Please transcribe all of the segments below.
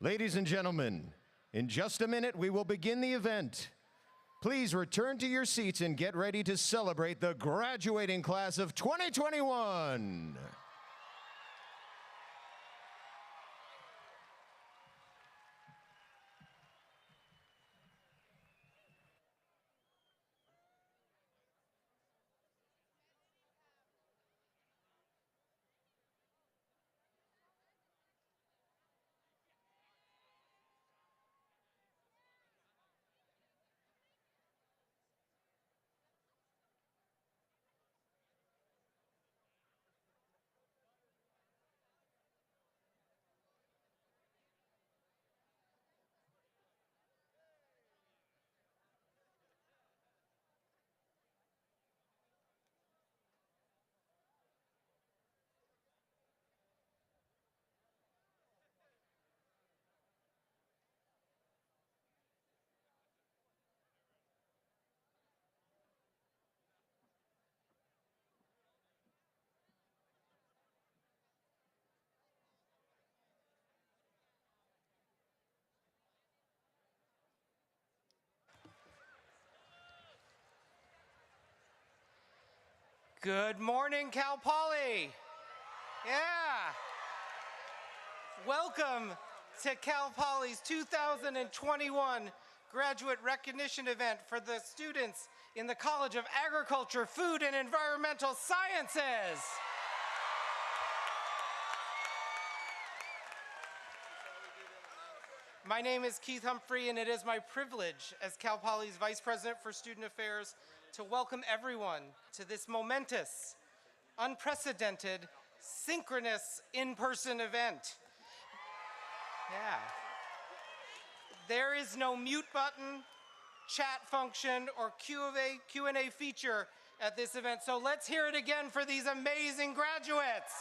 Ladies and gentlemen, in just a minute, we will begin the event. Please return to your seats and get ready to celebrate the graduating class of 2021. Good morning, Cal Poly. Yeah. Welcome to Cal Poly's 2021 graduate recognition event for the students in the College of Agriculture, Food, and Environmental Sciences. My name is Keith Humphrey, and it is my privilege as Cal Poly's Vice President for Student Affairs to welcome everyone to this momentous, unprecedented, synchronous in-person event. Yeah. There is no mute button, chat function, or Q&A feature at this event, so let's hear it again for these amazing graduates.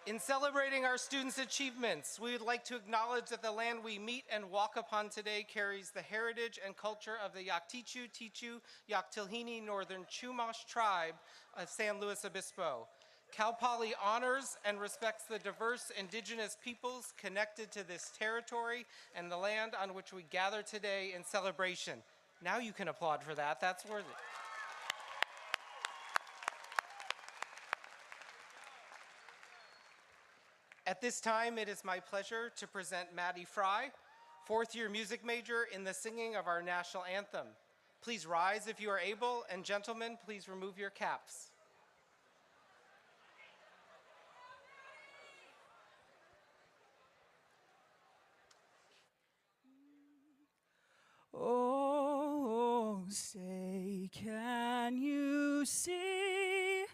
In celebrating our students' achievements, we would like to acknowledge that the land we meet and walk upon today carries the heritage and culture of the Yaktichu, Tichu, Yaktilhini Northern Chumash tribe of San Luis Obispo. Cal Poly honors and respects the diverse indigenous peoples connected to this territory and the land on which we gather today in celebration. Now you can applaud for that, that's worth it. At this time, it is my pleasure to present Maddie Fry, fourth-year music major in the singing of our national anthem. Please rise if you are able, and gentlemen, please remove your caps. Oh, say, can you see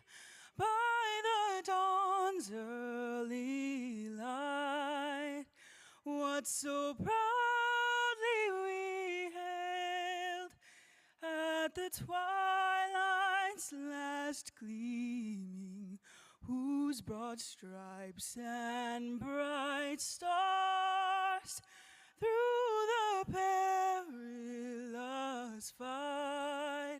by the dawn's early light what so proudly we hailed at the twilight's last gleaming, whose broad stripes and bright stars through the perilous fight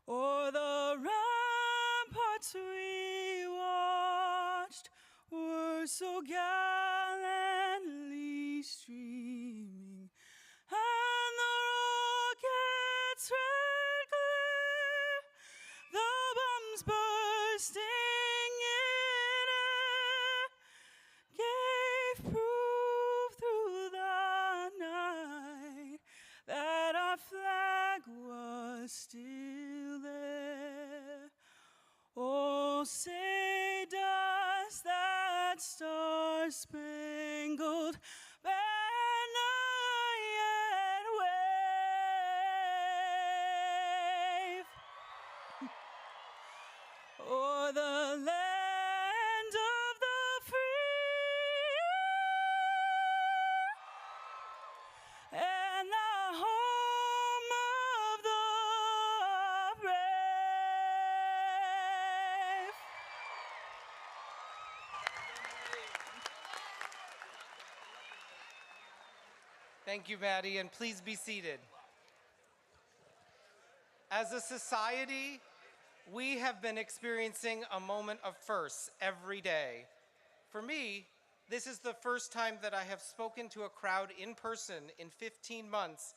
o'er the ramparts we watched were so gallantly streaming, and the rockets' red glare, the bombs bursting in air, gave proof through the night that our flag was still there. Oh, say does that star-spangled banner yet wave o'er the land of the free and the home of the brave? Thank you, Maddie, and please be seated. As a society, We have been experiencing a moment of firsts every day. For me, this is the first time that I have spoken to a crowd in person in 15 months,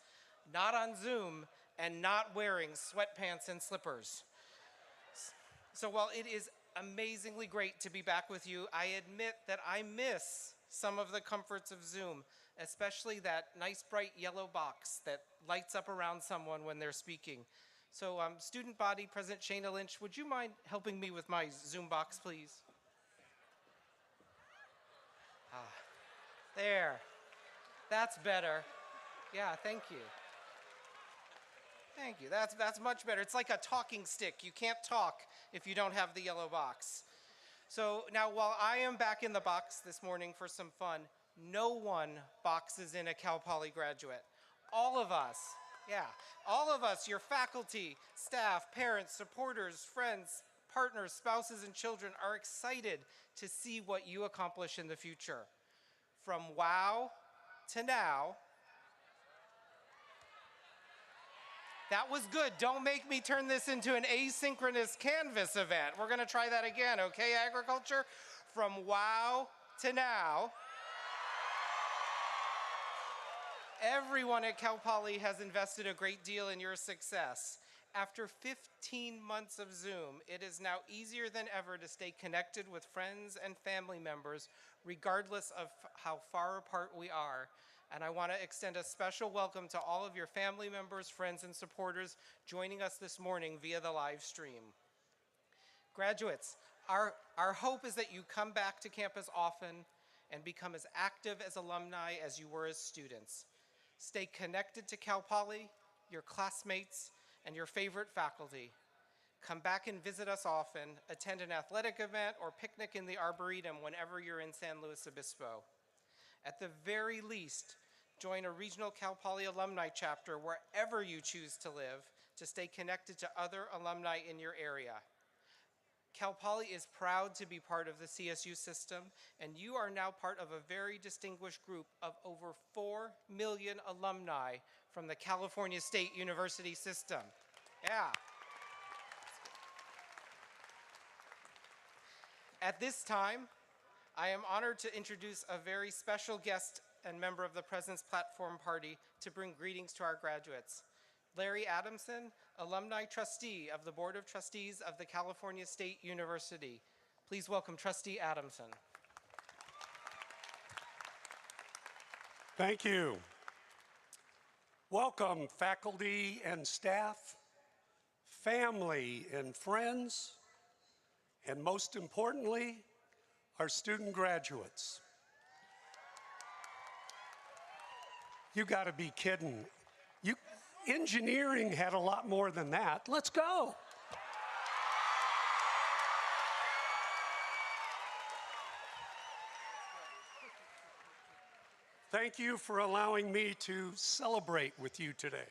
not on Zoom, and not wearing sweatpants and slippers. So while it is amazingly great to be back with you, I admit that I miss some of the comforts of Zoom, especially that nice bright yellow box that lights up around someone when they're speaking. So student body President Shayna Lynch, would you mind helping me with my Zoom box, please? There. That's better. Yeah, thank you. Thank you. That's much better. It's like a talking stick. You can't talk if you don't have the yellow box. So now while I am back in the box this morning for some fun, no one boxes in a Cal Poly graduate. All of us, your faculty, staff, parents, supporters, friends, partners, spouses, and children are excited to see what you accomplish in the future. From wow to now. That was good. Don't make me turn this into an asynchronous Canvas event. We're going to try that again, okay, agriculture? From wow to now. Everyone at Cal Poly has invested a great deal in your success. After 15 months of Zoom, it is now easier than ever to stay connected with friends and family members, regardless of how far apart we are. And I want to extend a special welcome to all of your family members, friends, and supporters joining us this morning via the live stream. Graduates, our hope is that you come back to campus often and become as active as alumni as you were as students. Stay connected to Cal Poly, your classmates, and your favorite faculty. Come back and visit us often, attend an athletic event or picnic in the Arboretum whenever you're in San Luis Obispo. At the very least, join a regional Cal Poly alumni chapter wherever you choose to live to stay connected to other alumni in your area. Cal Poly is proud to be part of the CSU system, and you are now part of a very distinguished group of over 4 million alumni from the California State University system. Yeah. At this time, I am honored to introduce a very special guest and member of the President's Platform Party to bring greetings to our graduates. Larry Adamson, Alumni Trustee of the Board of Trustees of the California State University. Please welcome Trustee Adamson. Thank you. Welcome, faculty and staff, family and friends, and most importantly, our student graduates. You gotta be kidding. Engineering had a lot more than that. Let's go. Thank you for allowing me to celebrate with you today.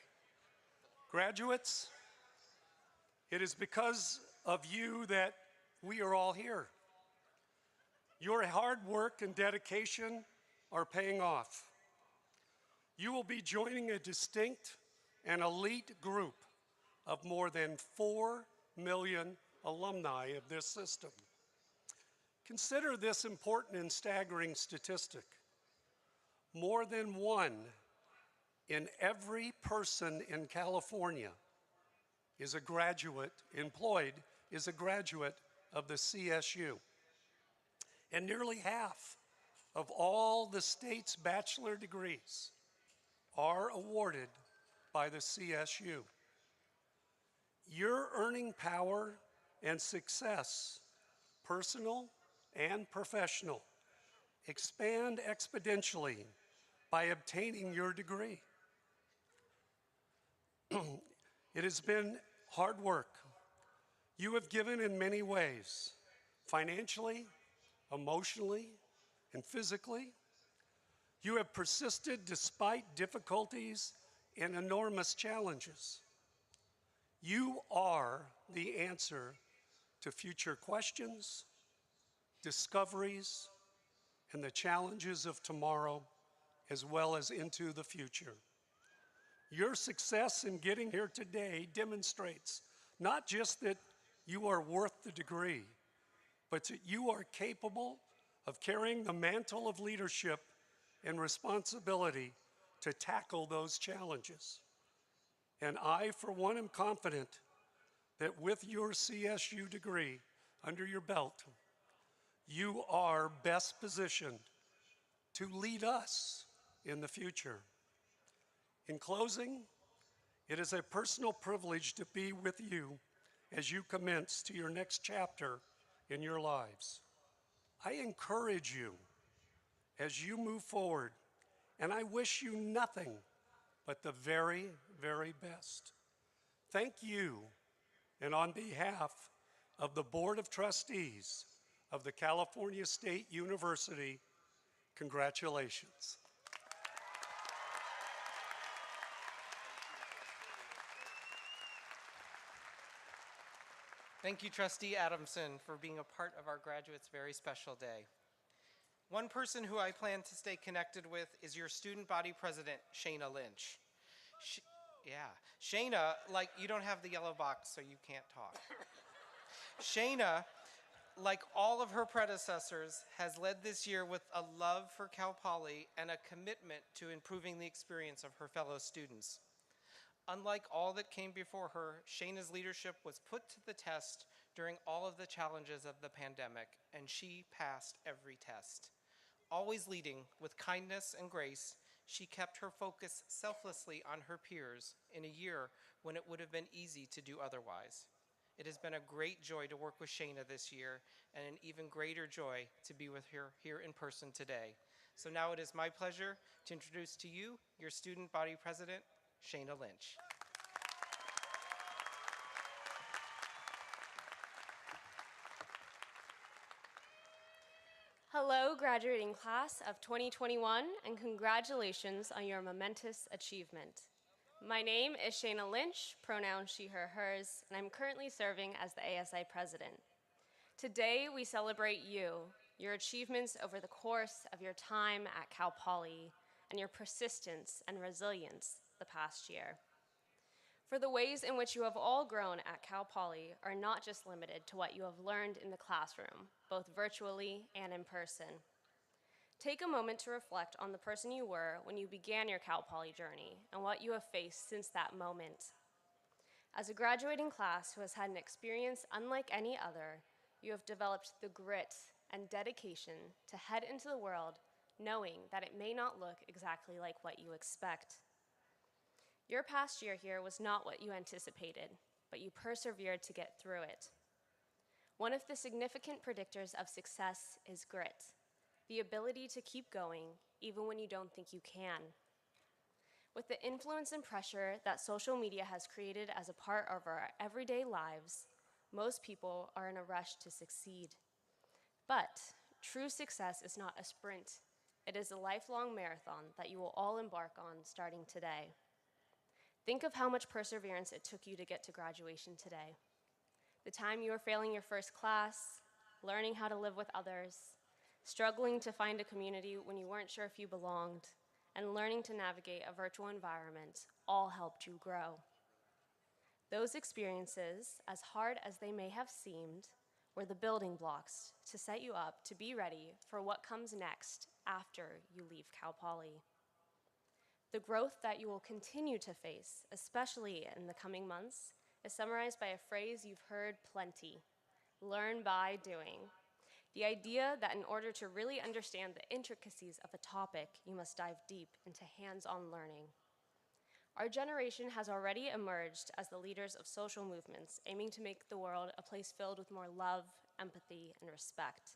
Graduates, it is because of you that we are all here. Your hard work and dedication are paying off. You will be joining a distinct and elite group of more than 4 million alumni of this system. Consider this important and staggering statistic. More than 1 in every person in California is a graduate, employed, is a graduate of the CSU. And nearly half of all the state's bachelor degrees are awarded by the CSU. Your earning power and success, personal and professional, expand exponentially by obtaining your degree. It has been hard work. You have given in many ways, financially, emotionally, and physically. You have persisted despite difficulties and enormous challenges. You are the answer to future questions, discoveries, and the challenges of tomorrow, as well as into the future. Your success in getting here today demonstrates not just that you are worth the degree, but that you are capable of carrying the mantle of leadership and responsibility to tackle those challenges. And I, for one, am confident that with your CSU degree under your belt, you are best positioned to lead us in the future. In closing, it is a personal privilege to be with you as you commence to your next chapter in your lives. I encourage you as you move forward, and I wish you nothing but the very, very best. Thank you, and on behalf of the Board of Trustees of the California State University, congratulations. Thank you, Trustee Adamson, for being a part of our graduates' very special day. One person who I plan to stay connected with is your student body president, Shayna Lynch. Shayna, like, you don't have the yellow box, so you can't talk. Shayna, like all of her predecessors, has led this year with a love for Cal Poly and a commitment to improving the experience of her fellow students. Unlike all that came before her, Shayna's leadership was put to the test during all of the challenges of the pandemic, and she passed every test. Always leading with kindness and grace, she kept her focus selflessly on her peers in a year when it would have been easy to do otherwise. It has been a great joy to work with Shayna this year, and an even greater joy to be with her here in person today. So now it is my pleasure to introduce to you your student body president, Shayna Lynch. Hello, graduating class of 2021, and congratulations on your momentous achievement. My name is Shayna Lynch, pronouns she, her, hers, and I'm currently serving as the ASI president. Today, we celebrate you, your achievements over the course of your time at Cal Poly, and your persistence and resilience the past year. For the ways in which you have all grown at Cal Poly are not just limited to what you have learned in the classroom, both virtually and in person. Take a moment to reflect on the person you were when you began your Cal Poly journey and what you have faced since that moment. As a graduating class who has had an experience unlike any other, you have developed the grit and dedication to head into the world knowing that it may not look exactly like what you expect. Your past year here was not what you anticipated, but you persevered to get through it. One of the significant predictors of success is grit, the ability to keep going even when you don't think you can. With the influence and pressure that social media has created as a part of our everyday lives, most people are in a rush to succeed. But true success is not a sprint. It is a lifelong marathon that you will all embark on starting today. Think of how much perseverance it took you to get to graduation today. The time you were failing your first class, learning how to live with others, struggling to find a community when you weren't sure if you belonged, and learning to navigate a virtual environment all helped you grow. Those experiences, as hard as they may have seemed, were the building blocks to set you up to be ready for what comes next after you leave Cal Poly. The growth that you will continue to face, especially in the coming months, is summarized by a phrase you've heard plenty: learn by doing. The idea that in order to really understand the intricacies of a topic, you must dive deep into hands-on learning. Our generation has already emerged as the leaders of social movements aiming to make the world a place filled with more love, empathy, and respect.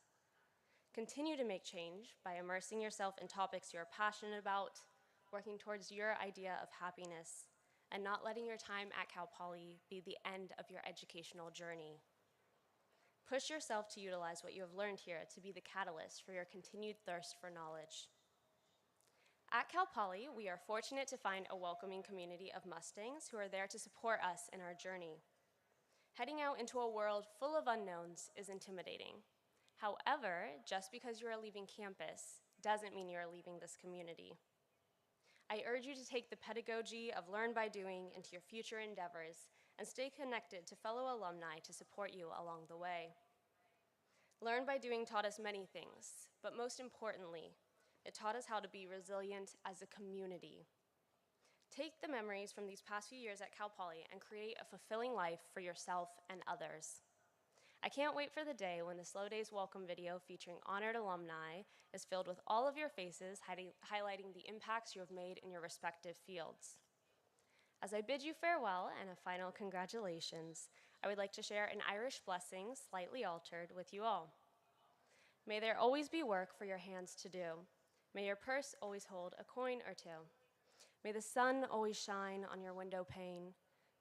Continue to make change by immersing yourself in topics you're passionate about, working towards your idea of happiness, and not letting your time at Cal Poly be the end of your educational journey. Push yourself to utilize what you have learned here to be the catalyst for your continued thirst for knowledge. At Cal Poly, we are fortunate to find a welcoming community of Mustangs who are there to support us in our journey. Heading out into a world full of unknowns is intimidating. However, just because you are leaving campus doesn't mean you are leaving this community. I urge you to take the pedagogy of learn by doing into your future endeavors and stay connected to fellow alumni to support you along the way. Learn by Doing taught us many things, but most importantly, it taught us how to be resilient as a community. Take the memories from these past few years at Cal Poly and create a fulfilling life for yourself and others. I can't wait for the day when the Slow Days welcome video featuring honored alumni is filled with all of your faces highlighting the impacts you have made in your respective fields. As I bid you farewell and a final congratulations, I would like to share an Irish blessing, slightly altered, with you all. May there always be work for your hands to do. May your purse always hold a coin or two. May the sun always shine on your window pane.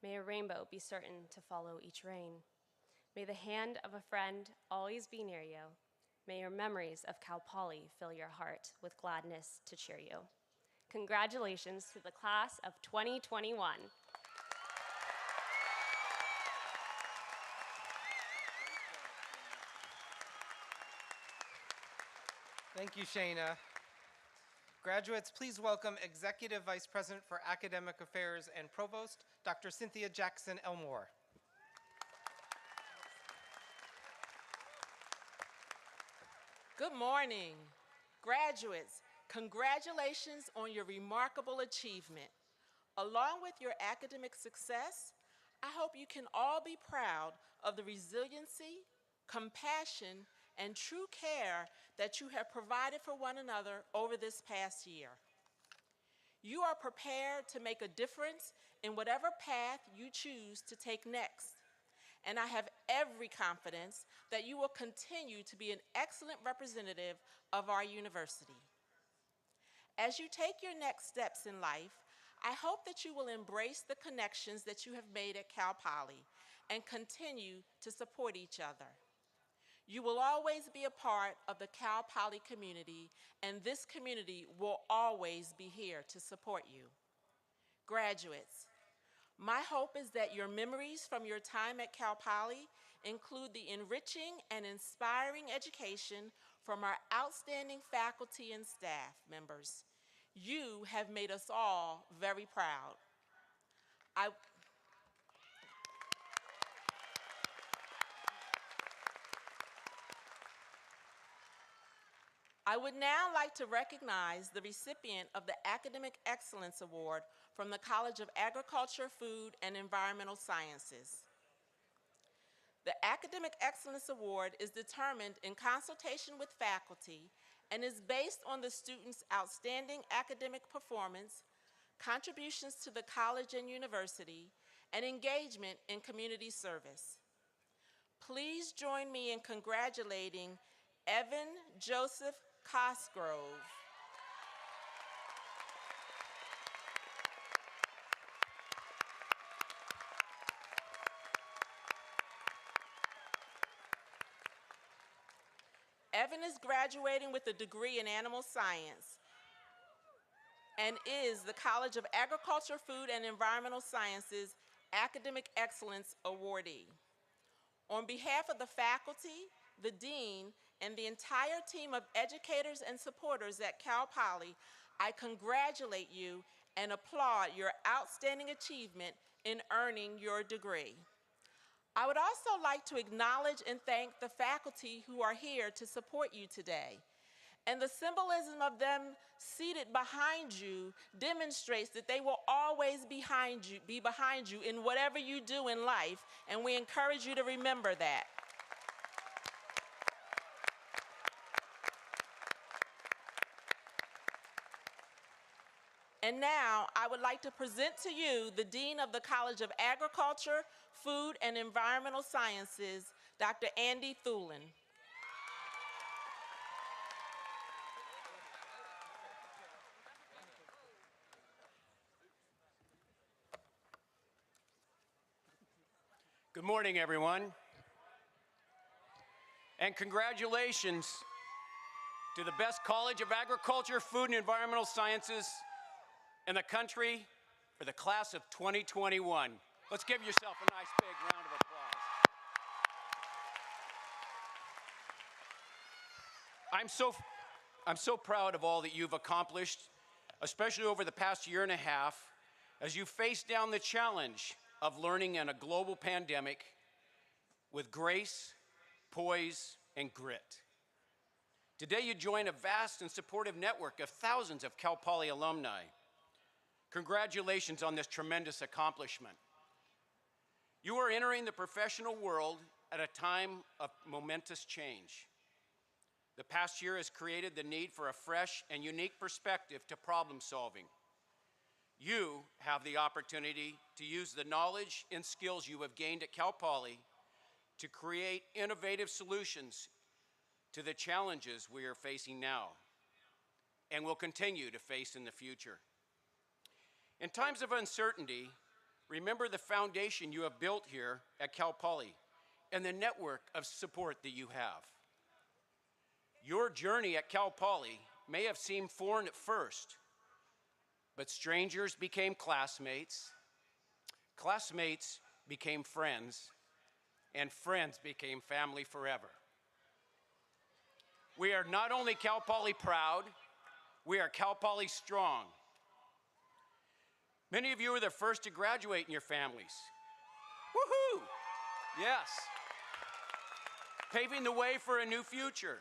May a rainbow be certain to follow each rain. May the hand of a friend always be near you. May your memories of Cal Poly fill your heart with gladness to cheer you. Congratulations to the class of 2021. Thank you, Shayna. Graduates, please welcome Executive Vice President for Academic Affairs and Provost, Dr. Cynthia Jackson Elmore. Good morning. Graduates, congratulations on your remarkable achievement. Along with your academic success, I hope you can all be proud of the resiliency, compassion, and true care that you have provided for one another over this past year. You are prepared to make a difference in whatever path you choose to take next, and I have every confidence that you will continue to be an excellent representative of our university. As you take your next steps in life, I hope that you will embrace the connections that you have made at Cal Poly and continue to support each other. You will always be a part of the Cal Poly community, and this community will always be here to support you. Graduates, my hope is that your memories from your time at Cal Poly include the enriching and inspiring education from our outstanding faculty and staff members. You have made us all very proud. I would now like to recognize the recipient of the Academic Excellence Award from the College of Agriculture, Food, and Environmental Sciences. The Academic Excellence Award is determined in consultation with faculty and is based on the student's outstanding academic performance, contributions to the college and university, and engagement in community service. Please join me in congratulating Evan Joseph Cosgrove. Evan is graduating with a degree in animal science and is the College of Agriculture, Food, and Environmental Sciences Academic Excellence Awardee. On behalf of the faculty, the dean, and the entire team of educators and supporters at Cal Poly, I congratulate you and applaud your outstanding achievement in earning your degree. I would also like to acknowledge and thank the faculty who are here to support you today. And the symbolism of them seated behind you demonstrates that they will always be behind you in whatever you do in life, and we encourage you to remember that. And now, I would like to present to you the Dean of the College of Agriculture, Food, and Environmental Sciences, Dr. Andy Thulin. Good morning, everyone. And congratulations to the best College of Agriculture, Food, and Environmental Sciences in the country for the class of 2021. Let's give yourself a nice big round of applause. I'm so proud of all that you've accomplished, especially over the past year and a half, as you face down the challenge of learning in a global pandemic with grace, poise, and grit. Today you join a vast and supportive network of thousands of Cal Poly alumni. Congratulations on this tremendous accomplishment. You are entering the professional world at a time of momentous change. The past year has created the need for a fresh and unique perspective to problem solving. You have the opportunity to use the knowledge and skills you have gained at Cal Poly to create innovative solutions to the challenges we are facing now and will continue to face in the future. In times of uncertainty, remember the foundation you have built here at Cal Poly and the network of support that you have. Your journey at Cal Poly may have seemed foreign at first, but strangers became classmates, classmates became friends, and friends became family forever. We are not only Cal Poly proud, we are Cal Poly strong. Many of you are the first to graduate in your families. Woohoo! Yes. Paving the way for a new future.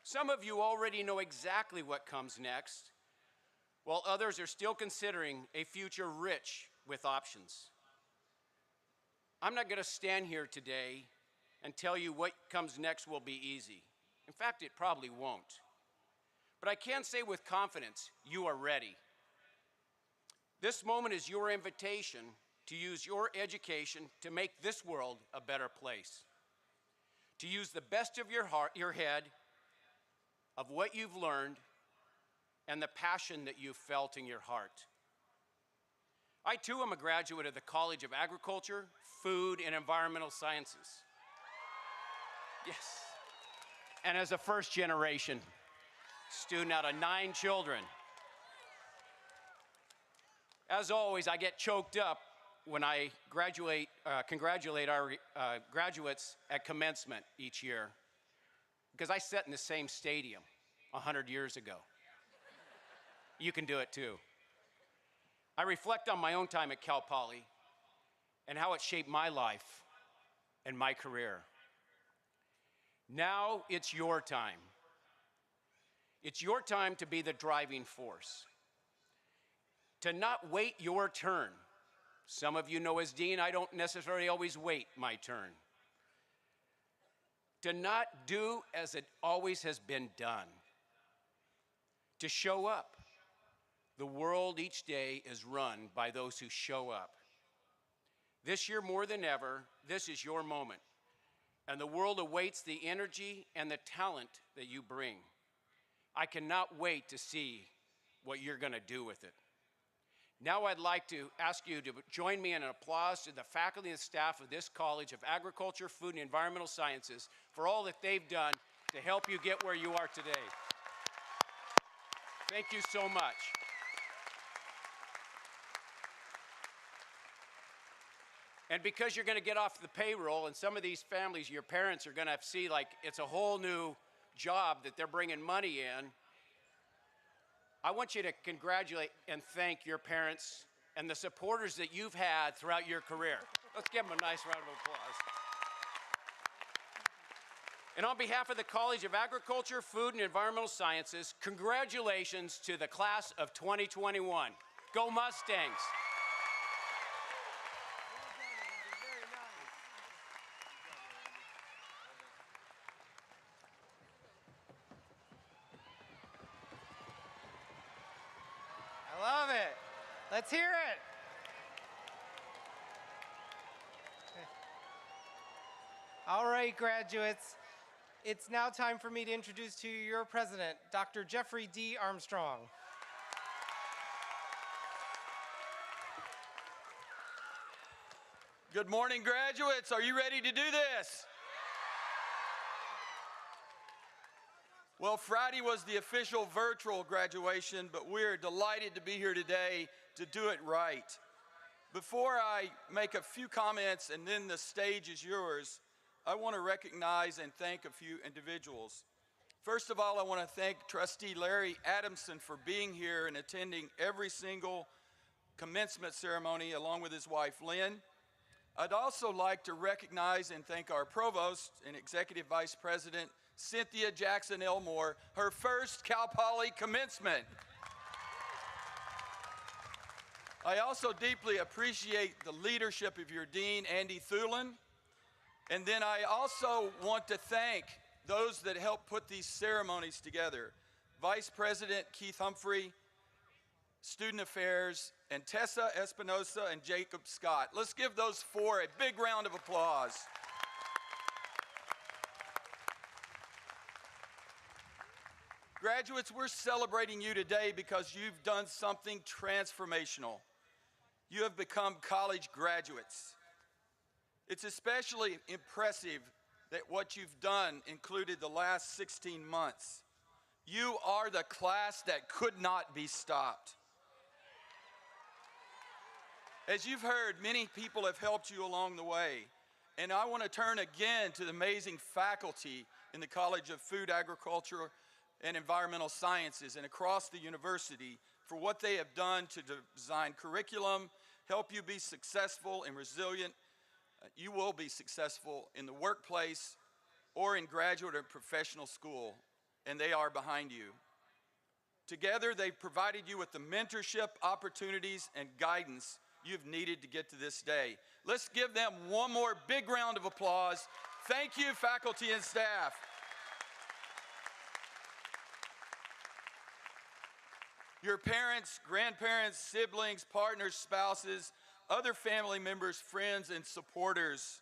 Some of you already know exactly what comes next, while others are still considering a future rich with options. I'm not going to stand here today and tell you what comes next will be easy. In fact, it probably won't. But I can say with confidence, you are ready. This moment is your invitation to use your education to make this world a better place. To use the best of your heart, your head, of what you've learned, and the passion that you've felt in your heart. I too am a graduate of the College of Agriculture, Food, and Environmental Sciences. Yes. And as a first generation student out of 9 children. As always, I get choked up when I congratulate our graduates at commencement each year, because I sat in the same stadium 100 years ago. You can do it too. I reflect on my own time at Cal Poly and how it shaped my life and my career. Now it's your time. It's your time to be the driving force. To not wait your turn. Some of you know as dean, I don't necessarily always wait my turn. To not do as it always has been done. To show up. The world each day is run by those who show up. This year more than ever, this is your moment. And the world awaits the energy and the talent that you bring. I cannot wait to see what you're going to do with it. Now I'd like to ask you to join me in an applause to the faculty and staff of this College of Agriculture, Food, and Environmental Sciences for all that they've done to help you get where you are today. Thank you so much. And because you're going to get off the payroll, and some of these families, your parents are going to see like it's a whole new job that they're bringing money in, I want you to congratulate and thank your parents and the supporters that you've had throughout your career. Let's give them a nice round of applause. And on behalf of the College of Agriculture, Food, and Environmental Sciences, congratulations to the class of 2021. Go Mustangs! I love it. Let's hear it. All right, graduates. It's now time for me to introduce to you your president, Dr. Jeffrey D. Armstrong. Good morning, graduates. Are you ready to do this? Well, Friday was the official virtual graduation, but we're delighted to be here today to do it right. Before I make a few comments and then the stage is yours, I want to recognize and thank a few individuals. First of all, I want to thank Trustee Larry Adamson for being here and attending every single commencement ceremony along with his wife, Lynn. I'd also like to recognize and thank our provost and executive vice president, Cynthia Jackson Elmore, her first Cal Poly commencement. I also deeply appreciate the leadership of your dean, Andy Thulin. And then I also want to thank those that helped put these ceremonies together. Vice President Keith Humphrey, Student Affairs, and Tessa Espinosa and Jacob Scott. Let's give those four a big round of applause. Graduates, we're celebrating you today because you've done something transformational. You have become college graduates. It's especially impressive that what you've done included the last 16 months. You are the class that could not be stopped. As you've heard, many people have helped you along the way. And I want to turn again to the amazing faculty in the College of Food, Agriculture, and Environmental Sciences and across the university for what they have done to design curriculum, help you be successful and resilient. You will be successful in the workplace or in graduate or professional school, and they are behind you. Together, they've provided you with the mentorship, opportunities, and guidance you've needed to get to this day. Let's give them one more big round of applause. Thank you, faculty and staff. Your parents, grandparents, siblings, partners, spouses, other family members, friends, and supporters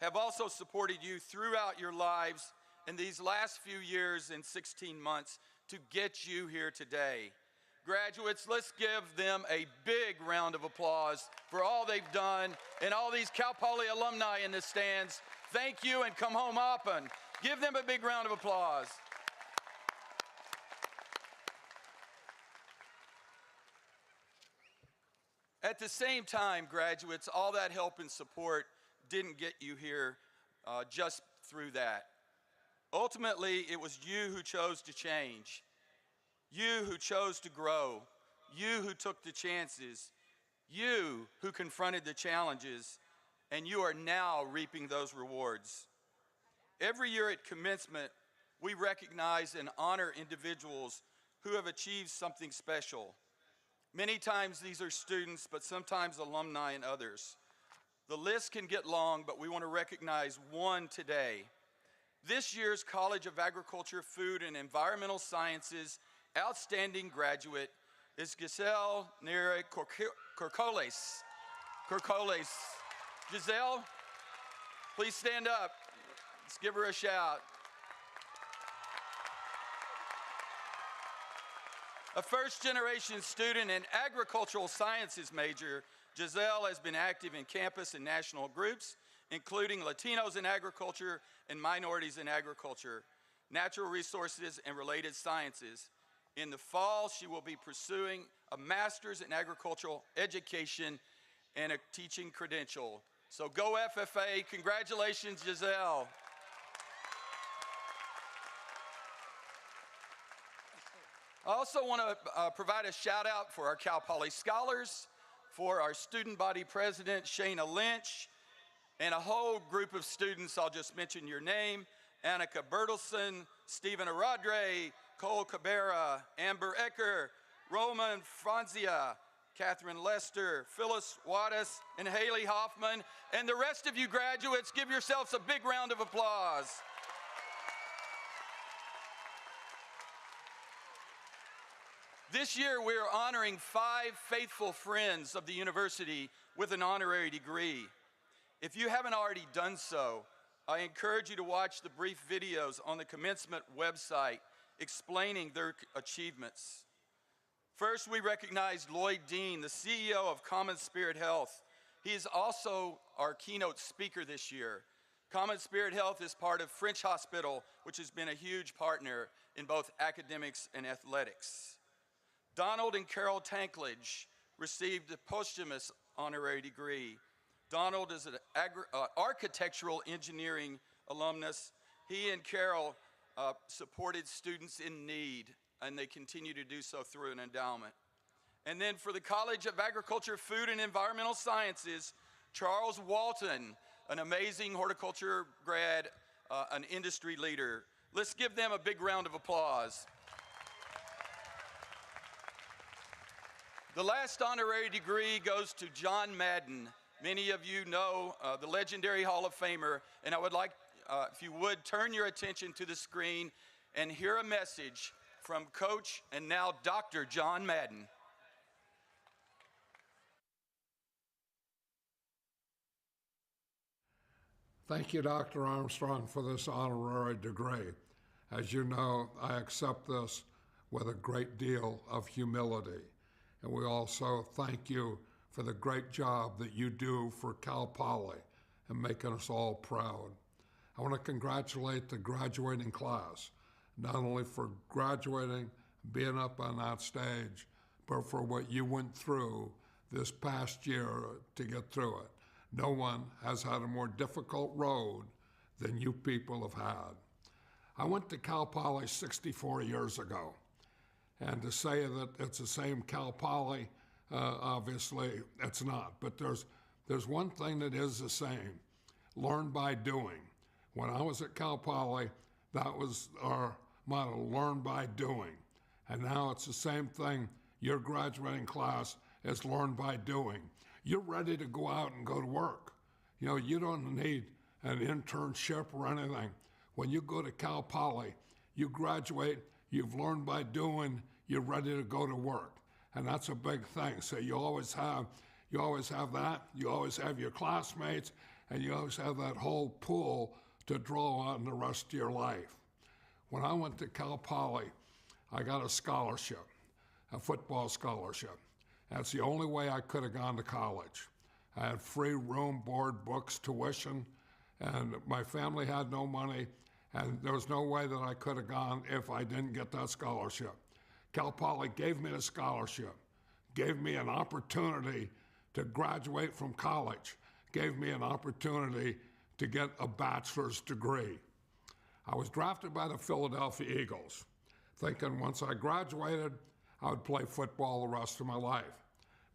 have also supported you throughout your lives in these last few years and 16 months to get you here today. Graduates, let's give them a big round of applause for all they've done, and all these Cal Poly alumni in the stands. Thank you, and come home often. Give them a big round of applause. At the same time, graduates, all that help and support didn't get you here just through that. Ultimately, it was you who chose to change. You who chose to grow, you who took the chances, you who confronted the challenges, and you are now reaping those rewards. Every year at commencement, we recognize and honor individuals who have achieved something special. Many times these are students, but sometimes alumni and others. The list can get long, but we want to recognize one today. This year's College of Agriculture, Food, and Environmental Sciences outstanding graduate is Giselle Neri Corcoles. Giselle, please stand up. Let's give her a shout. A first-generation student and agricultural sciences major, Giselle has been active in campus and national groups, including Latinos in Agriculture and Minorities in Agriculture, Natural Resources, and Related Sciences. In the fall, she will be pursuing a master's in agricultural education and a teaching credential. So go FFA. Congratulations, Giselle. I also want to provide a shout out for our Cal Poly Scholars, for our student body president, Shayna Lynch, and a whole group of students. I'll just mention your name: Annika Bertelson, Stephen Aradre, Cole Cabrera, Amber Ecker, Roman Franzia, Catherine Lester, Phyllis Wattis, and Haley Hoffman. And the rest of you graduates, give yourselves a big round of applause. This year, we are honoring 5 faithful friends of the university with an honorary degree. If you haven't already done so, I encourage you to watch the brief videos on the Commencement website explaining their achievements. First, we recognize Lloyd Dean, the CEO of Common Spirit Health. He is also our keynote speaker this year. Common Spirit Health is part of French Hospital, which has been a huge partner in both academics and athletics. Donald and Carol Tankledge received a posthumous honorary degree. Donald is an architectural engineering alumnus. He and Carol supported students in need, and they continue to do so through an endowment. And then for the College of Agriculture, Food, and Environmental Sciences, Charles Walton, an amazing horticulture grad, an industry leader. Let's give them a big round of applause. The last honorary degree goes to John Madden. Many of you know the legendary Hall of Famer, and I would like, if you would, turn your attention to the screen and hear a message from Coach and now Dr. John Madden. Thank you, Dr. Armstrong, for this honorary degree. As you know, I accept this with a great deal of humility. And we also thank you for the great job that you do for Cal Poly and making us all proud. I want to congratulate the graduating class, not only for graduating, being up on that stage, but for what you went through this past year to get through it. No one has had a more difficult road than you people have had. I went to Cal Poly 64 years ago, and to say that it's the same Cal Poly, obviously it's not. But there's one thing that is the same: learn by doing. When I was at Cal Poly, that was our motto: learn by doing. And now it's the same thing. Your graduating class is learn by doing. You're ready to go out and go to work. You know, you don't need an internship or anything. When you go to Cal Poly, you graduate, you've learned by doing, you're ready to go to work. And that's a big thing. So you always have that, you always have your classmates, and you always have that whole pool to draw on the rest of your life. When I went to Cal Poly, I got a scholarship, a football scholarship. That's the only way I could have gone to college. I had free room, board, books, tuition, and my family had no money, and there was no way that I could have gone if I didn't get that scholarship. Cal Poly gave me the scholarship, gave me an opportunity to graduate from college, gave me an opportunity to get a bachelor's degree. I was drafted by the Philadelphia Eagles, thinking once I graduated, I would play football the rest of my life.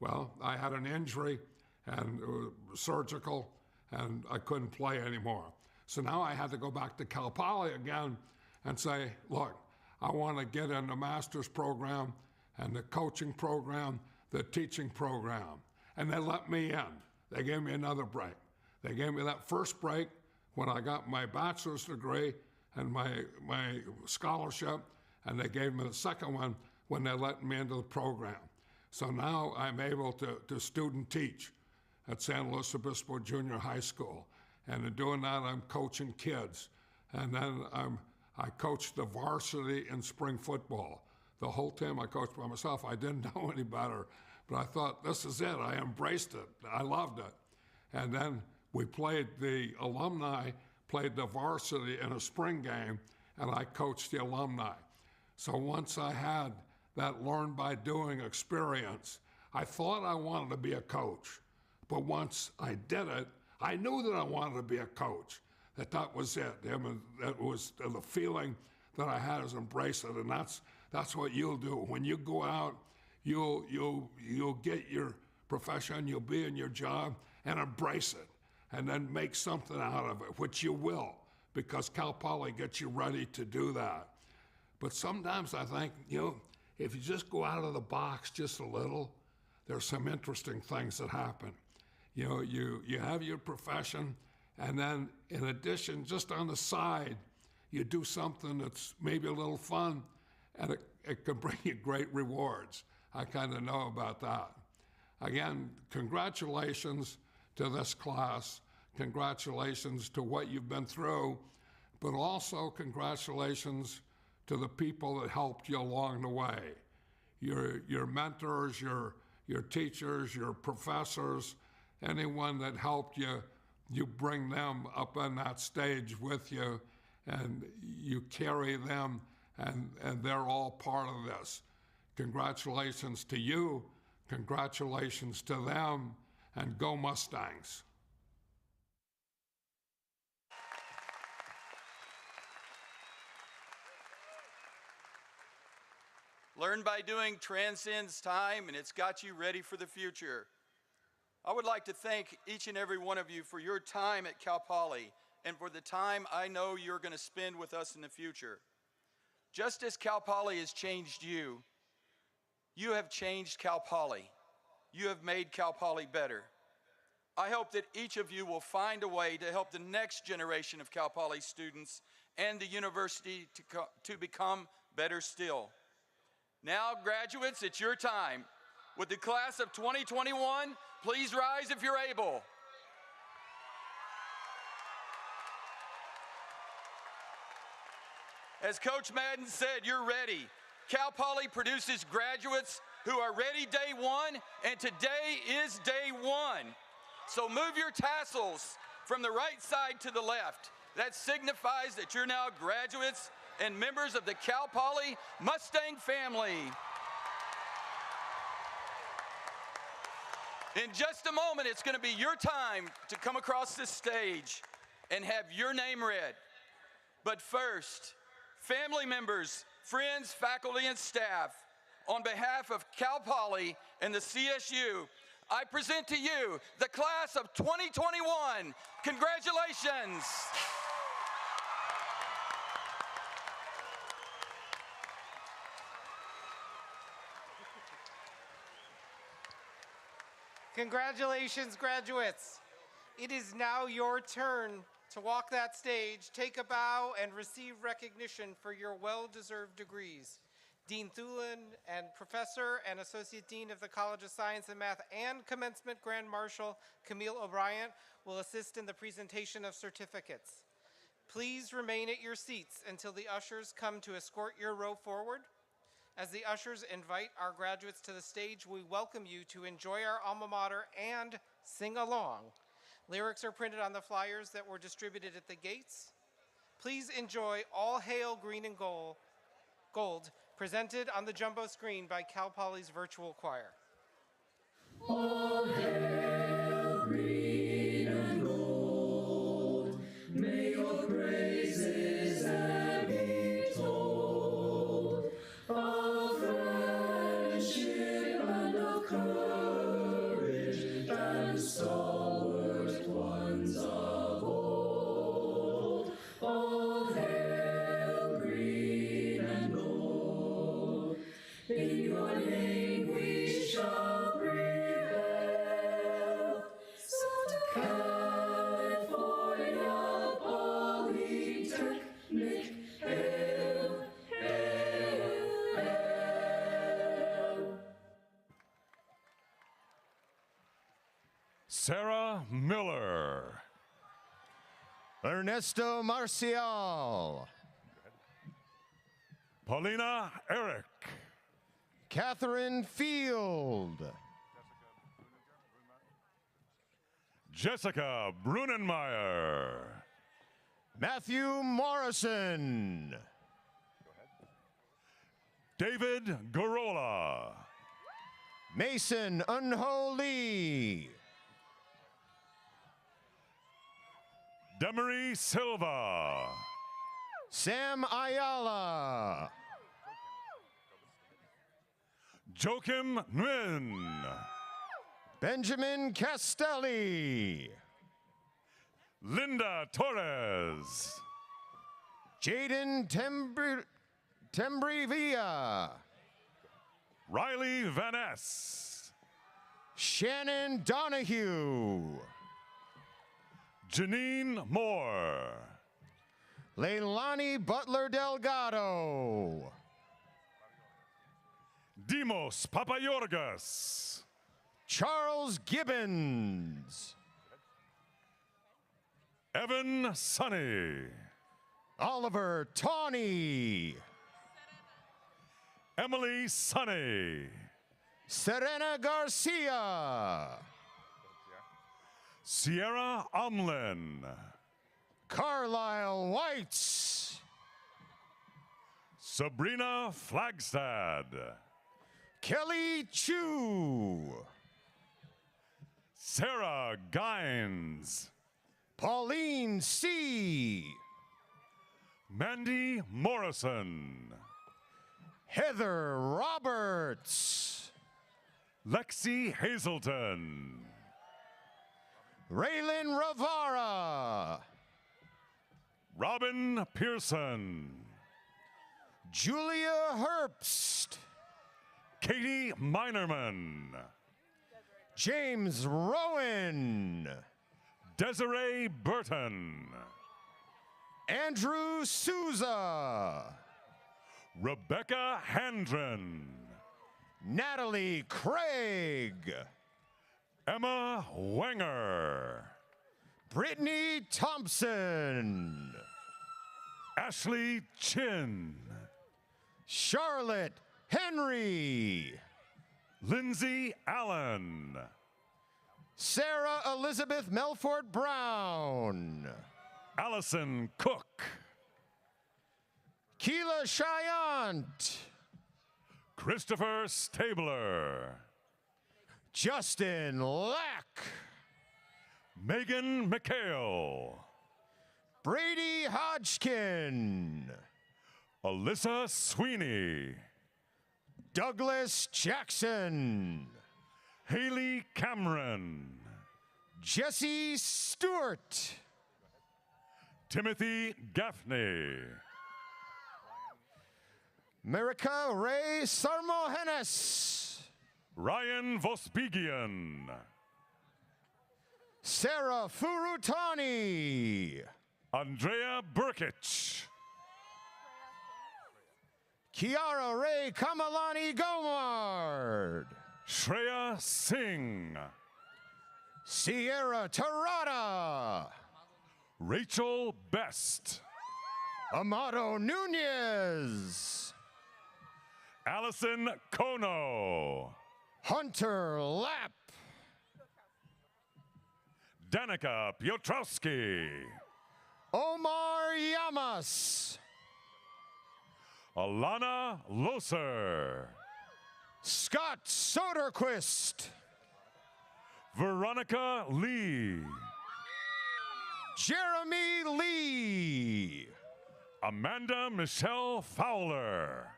Well, I had an injury, and it was surgical, and I couldn't play anymore. So now I had to go back to Cal Poly again and say, look, I want to get in the master's program and the coaching program, the teaching program. And they let me in. They gave me another break. They gave me that first break when I got my bachelor's degree and my scholarship, and they gave me the second one when they let me into the program. So now I'm able to student teach at San Luis Obispo Junior High School. And in doing that, I'm coaching kids. And then I coached the varsity in spring football. The whole team I coached by myself. I didn't know any better, but I thought, this is it. I embraced it. I loved it. And then we played, the alumni played the varsity in a spring game, and I coached the alumni. So once I had that learn by doing experience, I thought I wanted to be a coach. But once I did it, I knew that I wanted to be a coach, that was it. That was the feeling that I had, is embrace it. And that's what you'll do. When you go out, you'll get your profession, you'll be in your job, and embrace it. And then make something out of it, which you will, because Cal Poly gets you ready to do that. But sometimes I think, if you just go out of the box just a little, there's some interesting things that happen. You have your profession, and then in addition, just on the side, you do something that's maybe a little fun, and it can bring you great rewards. I kind of know about that. Again, congratulations to this class. Congratulations to what you've been through, but also congratulations to the people that helped you along the way. Your mentors, your teachers, your professors, anyone that helped you, you bring them up on that stage with you, and you carry them, and they're all part of this. Congratulations to you, congratulations to them, and go Mustangs. Learn by doing transcends time, and it's got you ready for the future. I would like to thank each and every one of you for your time at Cal Poly and for the time I know you're going to spend with us in the future. Just as Cal Poly has changed you, you have changed Cal Poly. You have made Cal Poly better. I hope that each of you will find a way to help the next generation of Cal Poly students and the university to become better still. Now, graduates, it's your time. With the class of 2021, please rise if you're able. As Coach Madden said, you're ready. Cal Poly produces graduates who are ready day one, and today is day one. So move your tassels from the right side to the left. That signifies that you're now graduates and members of the Cal Poly Mustang family. In just a moment, it's going to be your time to come across this stage and have your name read. But first, family members, friends, faculty, and staff, on behalf of Cal Poly and the CSU, I present to you the class of 2021. Congratulations. Congratulations, graduates. It is now your turn to walk that stage, take a bow, and receive recognition for your well-deserved degrees. Dean Thulin and Professor and Associate Dean of the College of Science and Math and Commencement Grand Marshal Camille O'Brien will assist in the presentation of certificates. Please remain at your seats until the ushers come to escort your row forward. As the ushers invite our graduates to the stage, we welcome you to enjoy our alma mater and sing along. Lyrics are printed on the flyers that were distributed at the gates. Please enjoy All Hail Green and Gold, presented on the jumbo screen by Cal Poly's virtual choir. All hail, green and gold, may your praises ever be told, of friendship and of courage and stalwart ones of old. All hail, green and gold, in your name we shall prevail. So to California Polytechnic, hail, hail, hail. Sarah Miller. Ernesto Marcial. Paulina Eric. Catherine Field. Jessica Brunenmeyer. Matthew Morrison. David Garola. Mason Unholy. Demery Silva. Sam Ayala. Joachim Nguyen. Benjamin Castelli. Linda Torres. Jaden Tembrivia. Riley Van Ness. Shannon Donahue. Janine Moore. Leilani Butler Delgado. Dimos Papayorgas. Charles Gibbons. Evan Sonny. Oliver Tawney. Emily Sonny. Serena Garcia. Sierra Omlin. Carlisle Whites. Sabrina Flagstad. Kelly Chu. Sarah Gines. Pauline C. Mandy Morrison. Heather Roberts. Lexi Hazelton. Raylan Rivara. Robin Pearson. Julia Herbst. Katie Minerman. James Rowan. Desiree Burton. Andrew Souza. Rebecca Handren. Natalie Craig. Emma Wenger. Brittany Thompson. Ashley Chin. Charlotte Henry. Lindsay Allen. Sarah Elizabeth Melford Brown. Allison Cook. Keela Chyant. Christopher Stabler. Justin Lack. Megan McHale. Brady Hodgkin. Alyssa Sweeney. Douglas Jackson. Haley Cameron. Jesse Stewart. Timothy Gaffney. Marika Ray Sarmohenes. Ryan Vospigian. Sarah Furutani. Andrea Burkich. Kiara Ray Kamalani Gomard. Shreya Singh. Sierra Tarada. Rachel Best. Amado Nunez. Allison Kono. Hunter Lapp. Danica Piotrowski. Omar Yamas. Alana Loser. Scott Soderquist. Veronica Lee. Jeremy Lee. Amanda Michelle Fowler.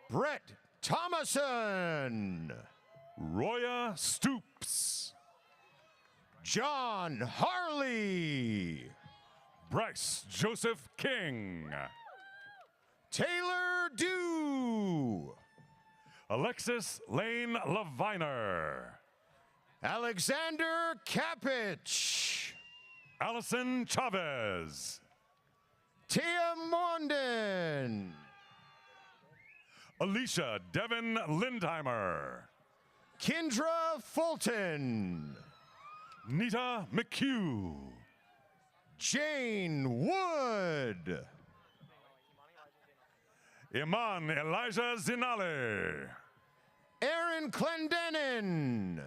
Brett Thomason. Roya Stoops. John Harley. Bryce Joseph King. Taylor Dew. Alexis Lane Leviner. Alexander Kapich. Allison Chavez. Tia Monden. Alicia Devin Lindheimer. Kendra Fulton. Nita McHugh. Jane Wood. Iman Elijah Zinale. Aaron Clendenin.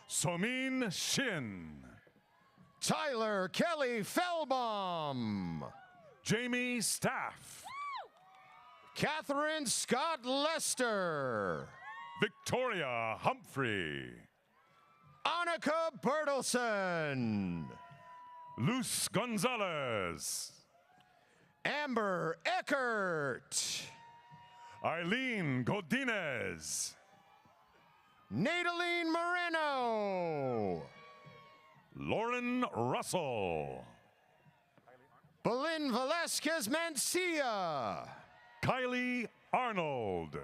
Somin Shin. Tyler Kelly Fellbaum. Jamie Staff. Catherine Scott Lester. Victoria Humphrey. Annika Bertelson. Luz Gonzalez. Amber Eckert. Eileen Godinez. Nataline Moreno. Lauren Russell. Belin Velasquez Mancia. Kylie Arnold.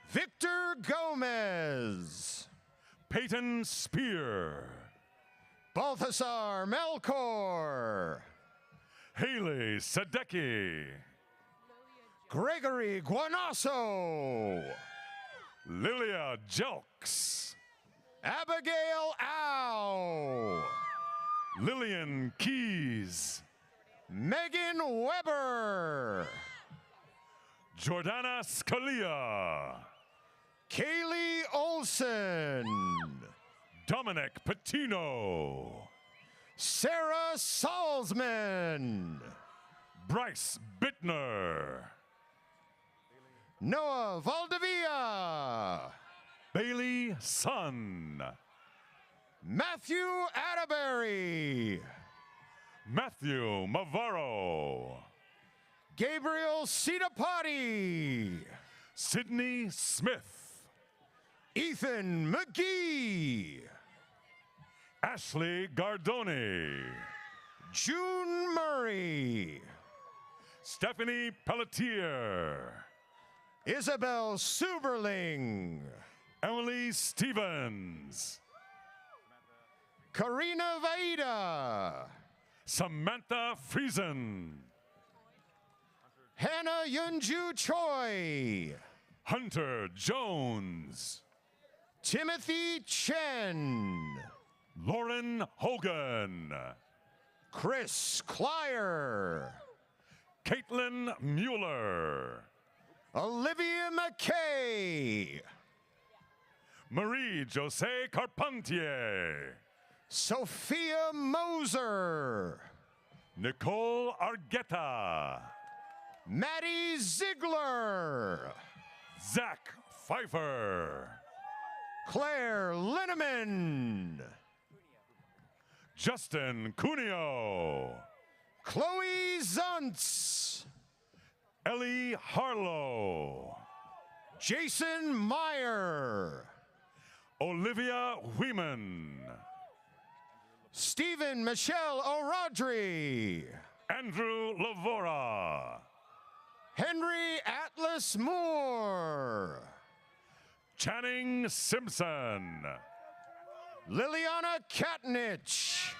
Victor Gomez. Peyton Spear. Balthasar Melkor. Haley Sadecki. Gregory Guanasso. Lilia Jelks. Abigail Au. Lillian Keys. Megan Weber. Jordana Scalia. Kaylee Olson. Dominic Patino. Sarah Salzman. Bryce Bittner. Noah Valdivia. Bailey Sun. Matthew Atterbury. Matthew Mavaro. Gabriel Sitapati. Sydney Smith. Ethan McGee. Ashley Gardoni. June Murray. Stephanie Pelletier. Isabel Suberling. Emily Stevens. Karina Vaida. Samantha Friesen. Hannah Yunju Choi. Hunter Jones. Timothy Chen. Lauren Hogan. Chris Clyer. Caitlin Mueller. Olivia McKay. Marie Jose Carpentier. Sophia Moser. Nicole Argueta. Maddie Ziegler. Zach Pfeiffer. Claire Linneman. Justin Cuneo. Chloe Zuntz. Ellie Harlow. Jason Meyer. Olivia Wheeman. Stephen Michelle O'Rodri. Andrew Lavora. Henry Atlas Moore. Channing Simpson. Liliana Katnich.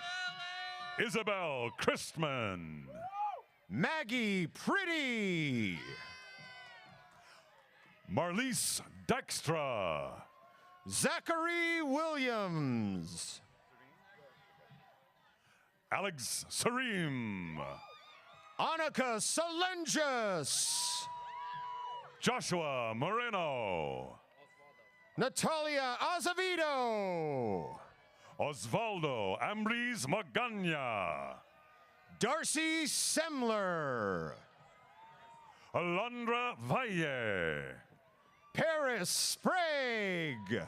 Isabel Christman. Maggie Pretty. Marlise Dykstra. Zachary Williams. Alex Sarim. Annika Salenges. Joshua Moreno. Natalia Azevedo. Osvaldo Ambris Magana. Darcy Semler. Alondra Valle. Paris Sprague.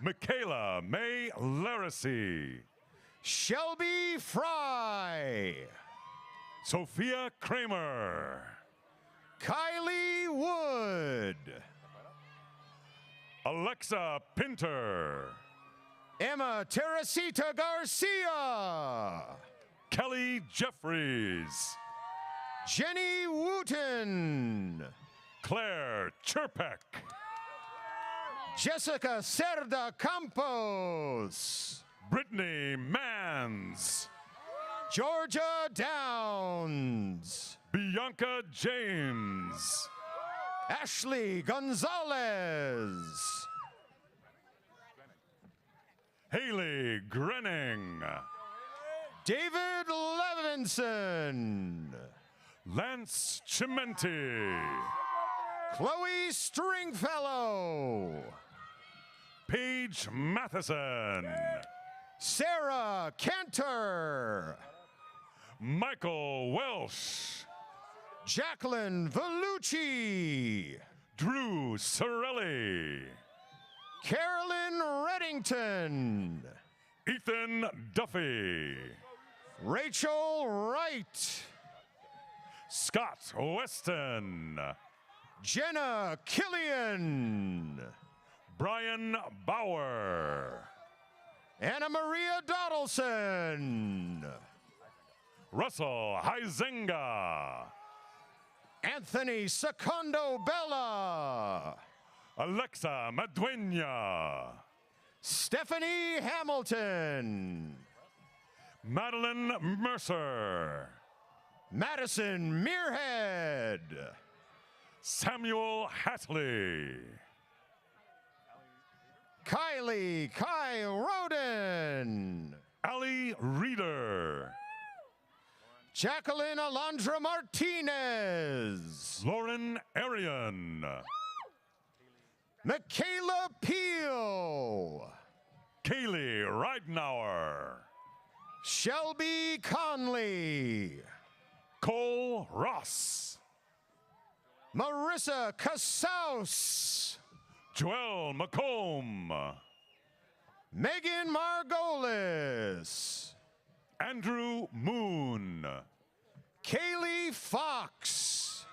Michaela May Laracy. Shelby Fry. Sophia Kramer. Kylie Wood. Alexa Pinter. Emma Teresita Garcia. Kelly Jeffries. Jenny Wooten. Claire Chirpek. Jessica Cerda Campos. Brittany Mans. Georgia Downs. Bianca James. Ashley Gonzalez. Haley Grenning. David Levinson. Lance Chimenti. Chloe Stringfellow. Paige Matheson. Sarah Cantor. Michael Welsh. Jacqueline Vellucci. Drew Sorelli. Carolyn Reddington. Ethan Duffy. Rachel Wright. Scott Weston. Jenna Killian. Brian Bauer. Anna Maria Doddleson. Russell Huizenga. Anthony Secondo Bella. Alexa Madueña. Stephanie Hamilton. Madeline Mercer. Madison Muirhead. Samuel Hatley. Kylie Kai Roden. Ali Reeder. Jacqueline Alondra Martinez. Lauren Arian. Michaela Peel. Kaylee Ridenauer. Shelby Conley. Cole Ross. Marissa Casaus. Joelle McComb. Megan Margolis. Andrew Moon. Kaylee Fox.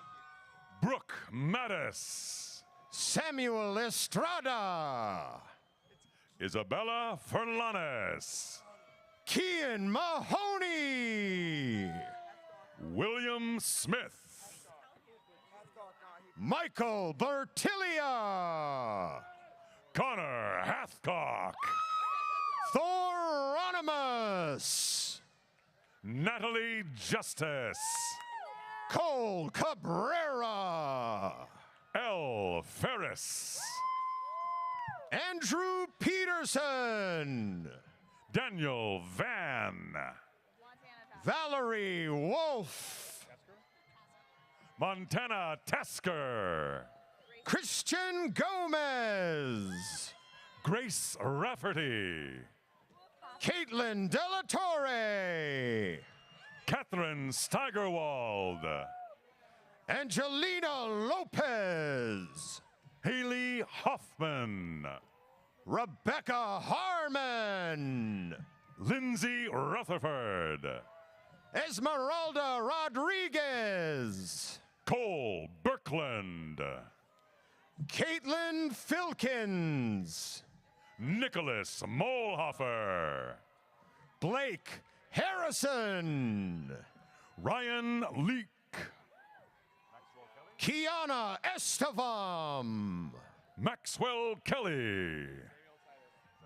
Brooke Mattis. Samuel Estrada. Isabella Furlanes. Kian Mahoney. William Smith. Michael Bertilia. Connor Hathcock. Thoronimus. Natalie Justice. Cole Cabrera. L. Ferris. Andrew Peterson. Daniel Van. Valerie Wolf. Montana Tasker. Christian Gomez. Grace Rafferty. Caitlin Delatorre. Catherine Steigerwald. Angelina Lopez. Haley Hoffman. Rebecca Harmon. Lindsay Rutherford. Esmeralda Rodriguez. Cole Birkland. Caitlin Filkins. Nicholas Molhofer. Blake Harrison. Ryan Leak. Kiana Estevam. Maxwell Kelly.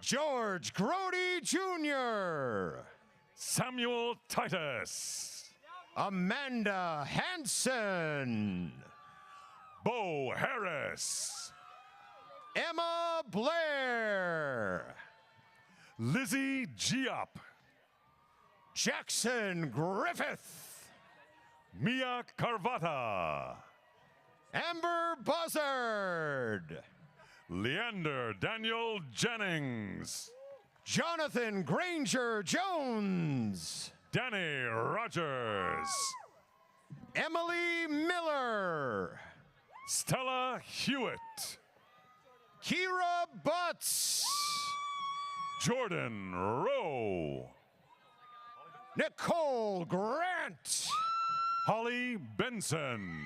George Grody Jr. Samuel Titus. Amanda Hansen. Bo Harris. Emma Blair. Lizzie Giop. Jackson Griffith. Mia Carvata. Amber Buzzard. Leander Daniel Jennings. Jonathan Granger Jones. Danny Rogers. Emily Miller. Stella Hewitt. Kira Butts. Jordan Rowe. Nicole Grant. Holly Benson.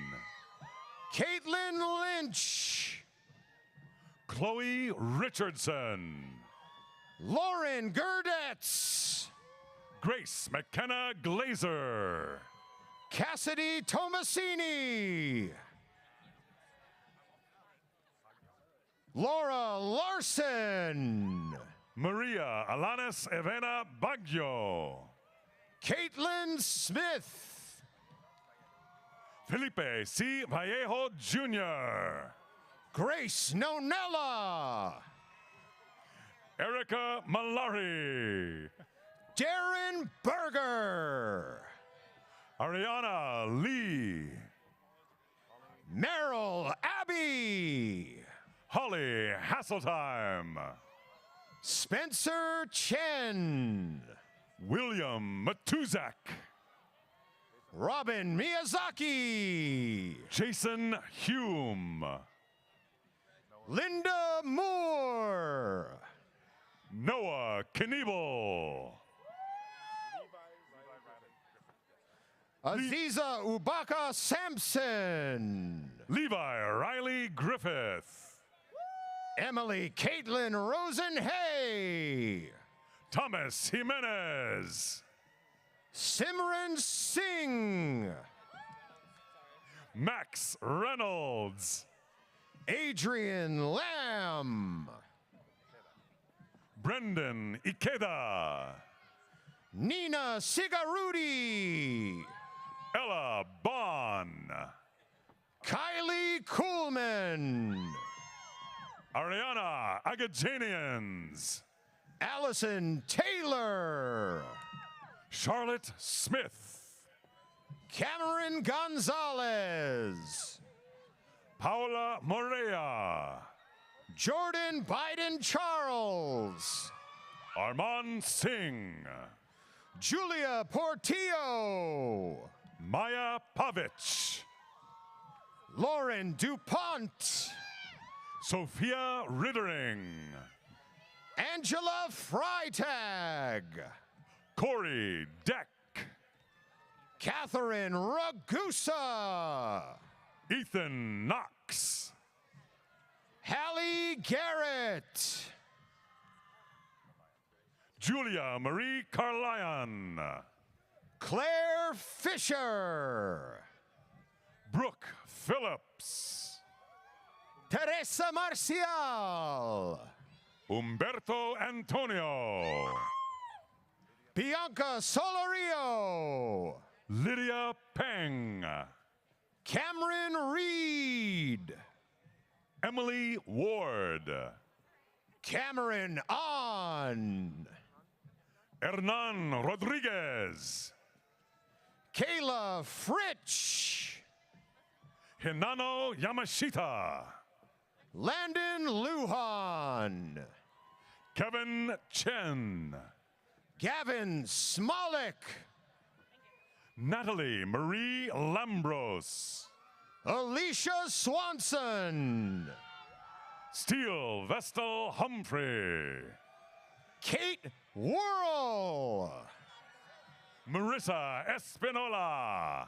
Caitlin Lynch. Chloe Richardson. Lauren Gerdetz. Grace McKenna Glazer. Cassidy Tomasini. Laura Larson. Maria Alanis Evena Baggio. Caitlin Smith. Felipe C. Vallejo Jr. Grace Nonella. Erica Malari. Darren Berger. Ariana Lee. Merrill Abbey. Holly Hasseltime. Spencer Chen. William Matuzak. Robin Miyazaki. Jason Hume. Linda Moore. Noah Knievel. Aziza Ubaka Sampson. Levi Riley Griffith. Emily Caitlin Rosenhay. Thomas Jimenez. Simran Singh. Max Reynolds. Adrian Lamb. Brendan Ikeda. Nina Sigarudi. Ella Bond. Kylie Kuhlman. Ariana Agajanians. Allison Taylor. Charlotte Smith. Cameron Gonzalez. Paula Morea. Jordan Biden Charles. Armand Singh. Julia Portillo. Maya Pavich. Lauren DuPont. Sophia Rittering. Angela Freitag. Corey Deck. Catherine Ragusa. Ethan Knox. Hallie Garrett. Julia Marie Carlion. Claire Fisher. Brooke Phillips. Teresa Marcial. Humberto Antonio. Bianca Solorio. Lydia Peng. Cameron Reed. Emily Ward. Cameron On. Hernan Rodriguez. Kayla Fritsch. Hinano Yamashita. Landon Lujan. Kevin Chen. Gavin Smolik. Natalie Marie Lambros. Alicia Swanson. Steele Vestal Humphrey. Kate Worrell. Marissa Espinola.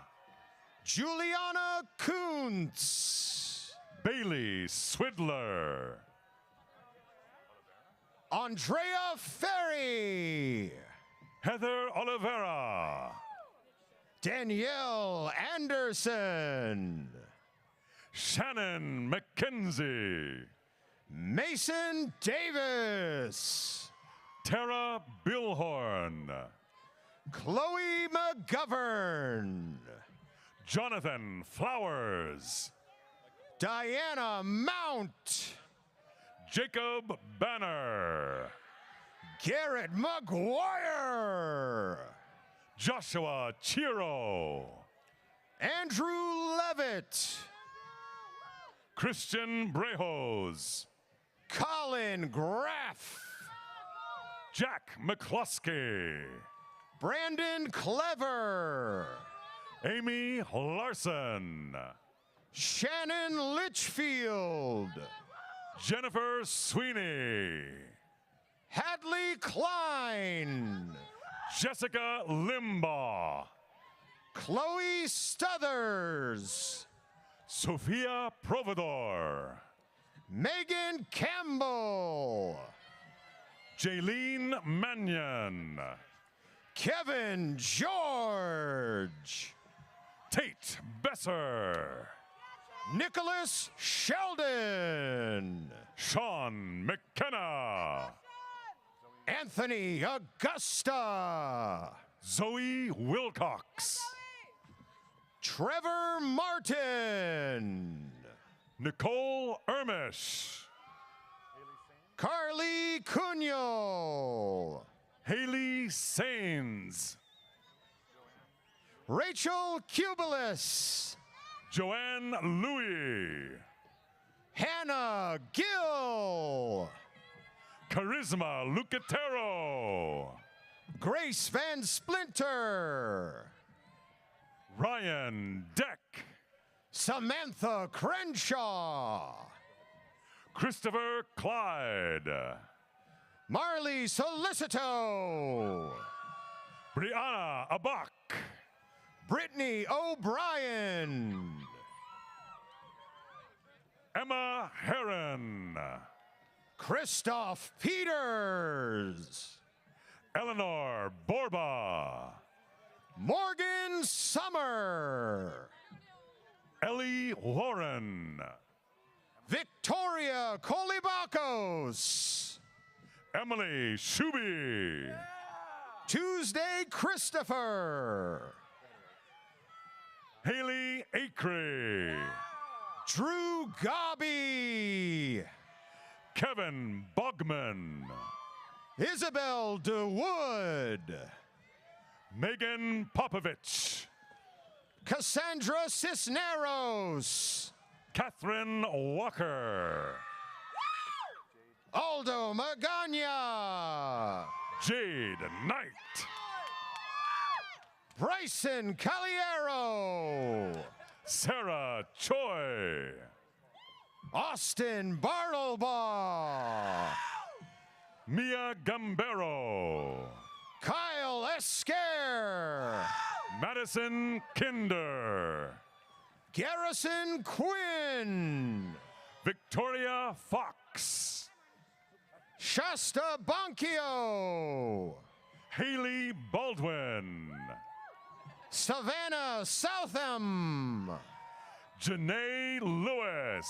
Juliana Kuntz. Bailey Swidler. Andrea Ferry. Heather Oliveira. Danielle Anderson. Shannon McKenzie. Mason Davis. Tara Billhorn. Chloe McGovern. Jonathan Flowers. Diana Mount. Jacob Banner. Garrett McGuire. Joshua Chiro. Andrew Levitt. Christian Brejos. Colin Graff. Jack McCluskey. Brandon Clever. Amy Larson. Shannon Litchfield. Jennifer Sweeney. Hadley Klein. Jessica Limbaugh. Chloe Stuthers. Sophia Providor. Megan Campbell. Jaylene Mannion. Kevin George. Tate Besser. Nicholas Sheldon. Sean McKenna. Anthony Augusta. Zoe Wilcox. Trevor Martin. Nicole Ermish. Carly Cunyo. Haley Sains. Rachel Kubelis. Joanne Louie. Hannah Gill. Charisma Lucatero. Grace Van Splinter. Ryan Deck. Samantha Crenshaw. Christopher Clyde. Marley Solicito. Brianna Abak. Brittany O'Brien. Emma Heron. Christoph Peters. Eleanor Borba. Morgan Summer. Ellie Warren. Victoria Kolibakos. Emily Shuby. Tuesday Christopher. Haley Acree. Drew Gobby. Kevin Bogman. Isabel DeWood. Megan Popovich. Cassandra Cisneros. Catherine Walker. Aldo Magana. Jade Knight. Bryson Caliero. Sarah Choi. Austin Bartlebaugh. Mia Gambero. Kyle Esker. Madison Madison Kinder. Garrison Quinn. Victoria Fox. Shasta Bonkio. Haley Baldwin. Savannah Southam. Janae Lewis.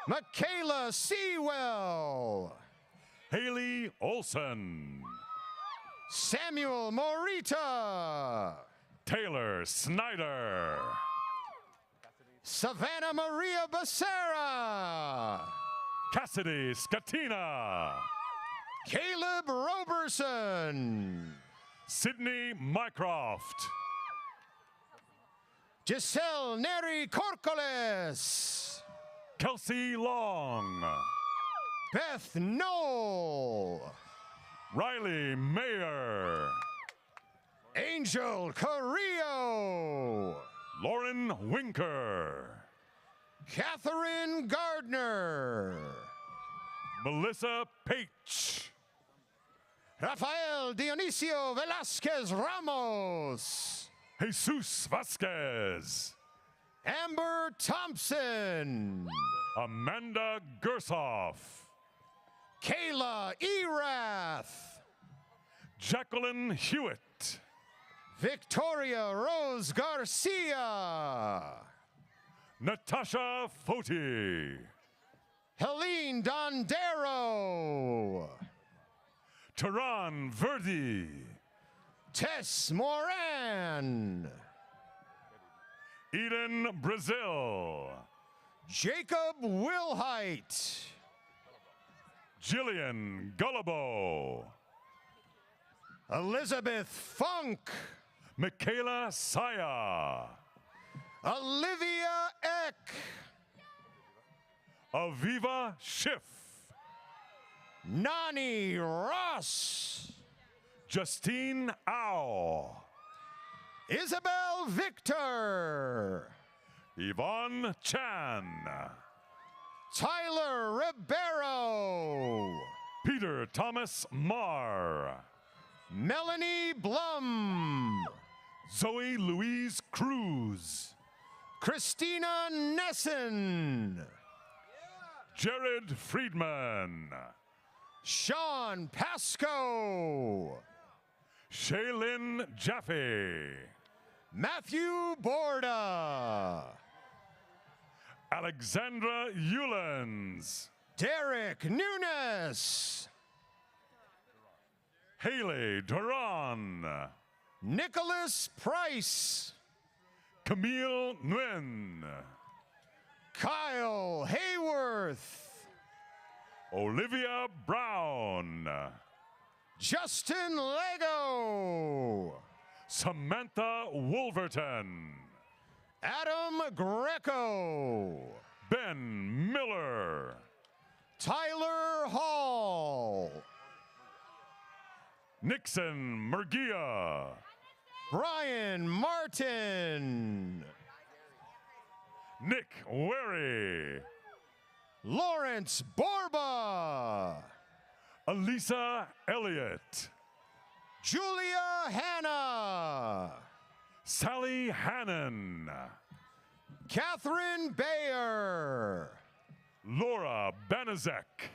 Michaela Sewell. Haley Olson. Samuel Morita. Taylor Snyder. Savannah Maria Becerra. Cassidy Scatina. Caleb Roberson. Sydney Mycroft. Giselle Neri Corcoles. Kelsey Long. Beth Knoll. Riley Mayer. Angel Carrillo. Lauren Winker. Catherine Gardner. Melissa Page. Rafael Dionisio Velasquez Ramos. Jesus Vasquez. Amber Thompson. Amanda Gersoff. Kayla Erath. Jacqueline Hewitt. Victoria Rose Garcia. Natasha Foti. Helene Dondero. Tehran Verdi. Tess Moran. Eden Brazil. Jacob Wilhite. Jillian Gullibo. Elizabeth Funk. Michaela Saya. Olivia Eck. Aviva Schiff. Nani Ross. Justine Au. Isabel Victor. Yvonne Chan. Tyler Ribeiro. Peter Thomas Marr. Melanie Blum. Zoe Louise Cruz. Christina Nessen. Jared Friedman. Sean Pasco. Shaylin Jaffe. Matthew Borda. Alexandra Eulens. Derek Nunes. Haley Duran. Nicholas Price. Camille Nguyen. Kyle Hayworth. Olivia Brown. Justin Lego. Samantha Wolverton. Adam Greco. Ben Miller. Tyler Hall. Nixon Murgia. Brian Martin. Nick Wary. Lawrence Borba. Elisa Elliott. Julia Hanna. Sally Hannon. Catherine Bayer. Laura Banazek.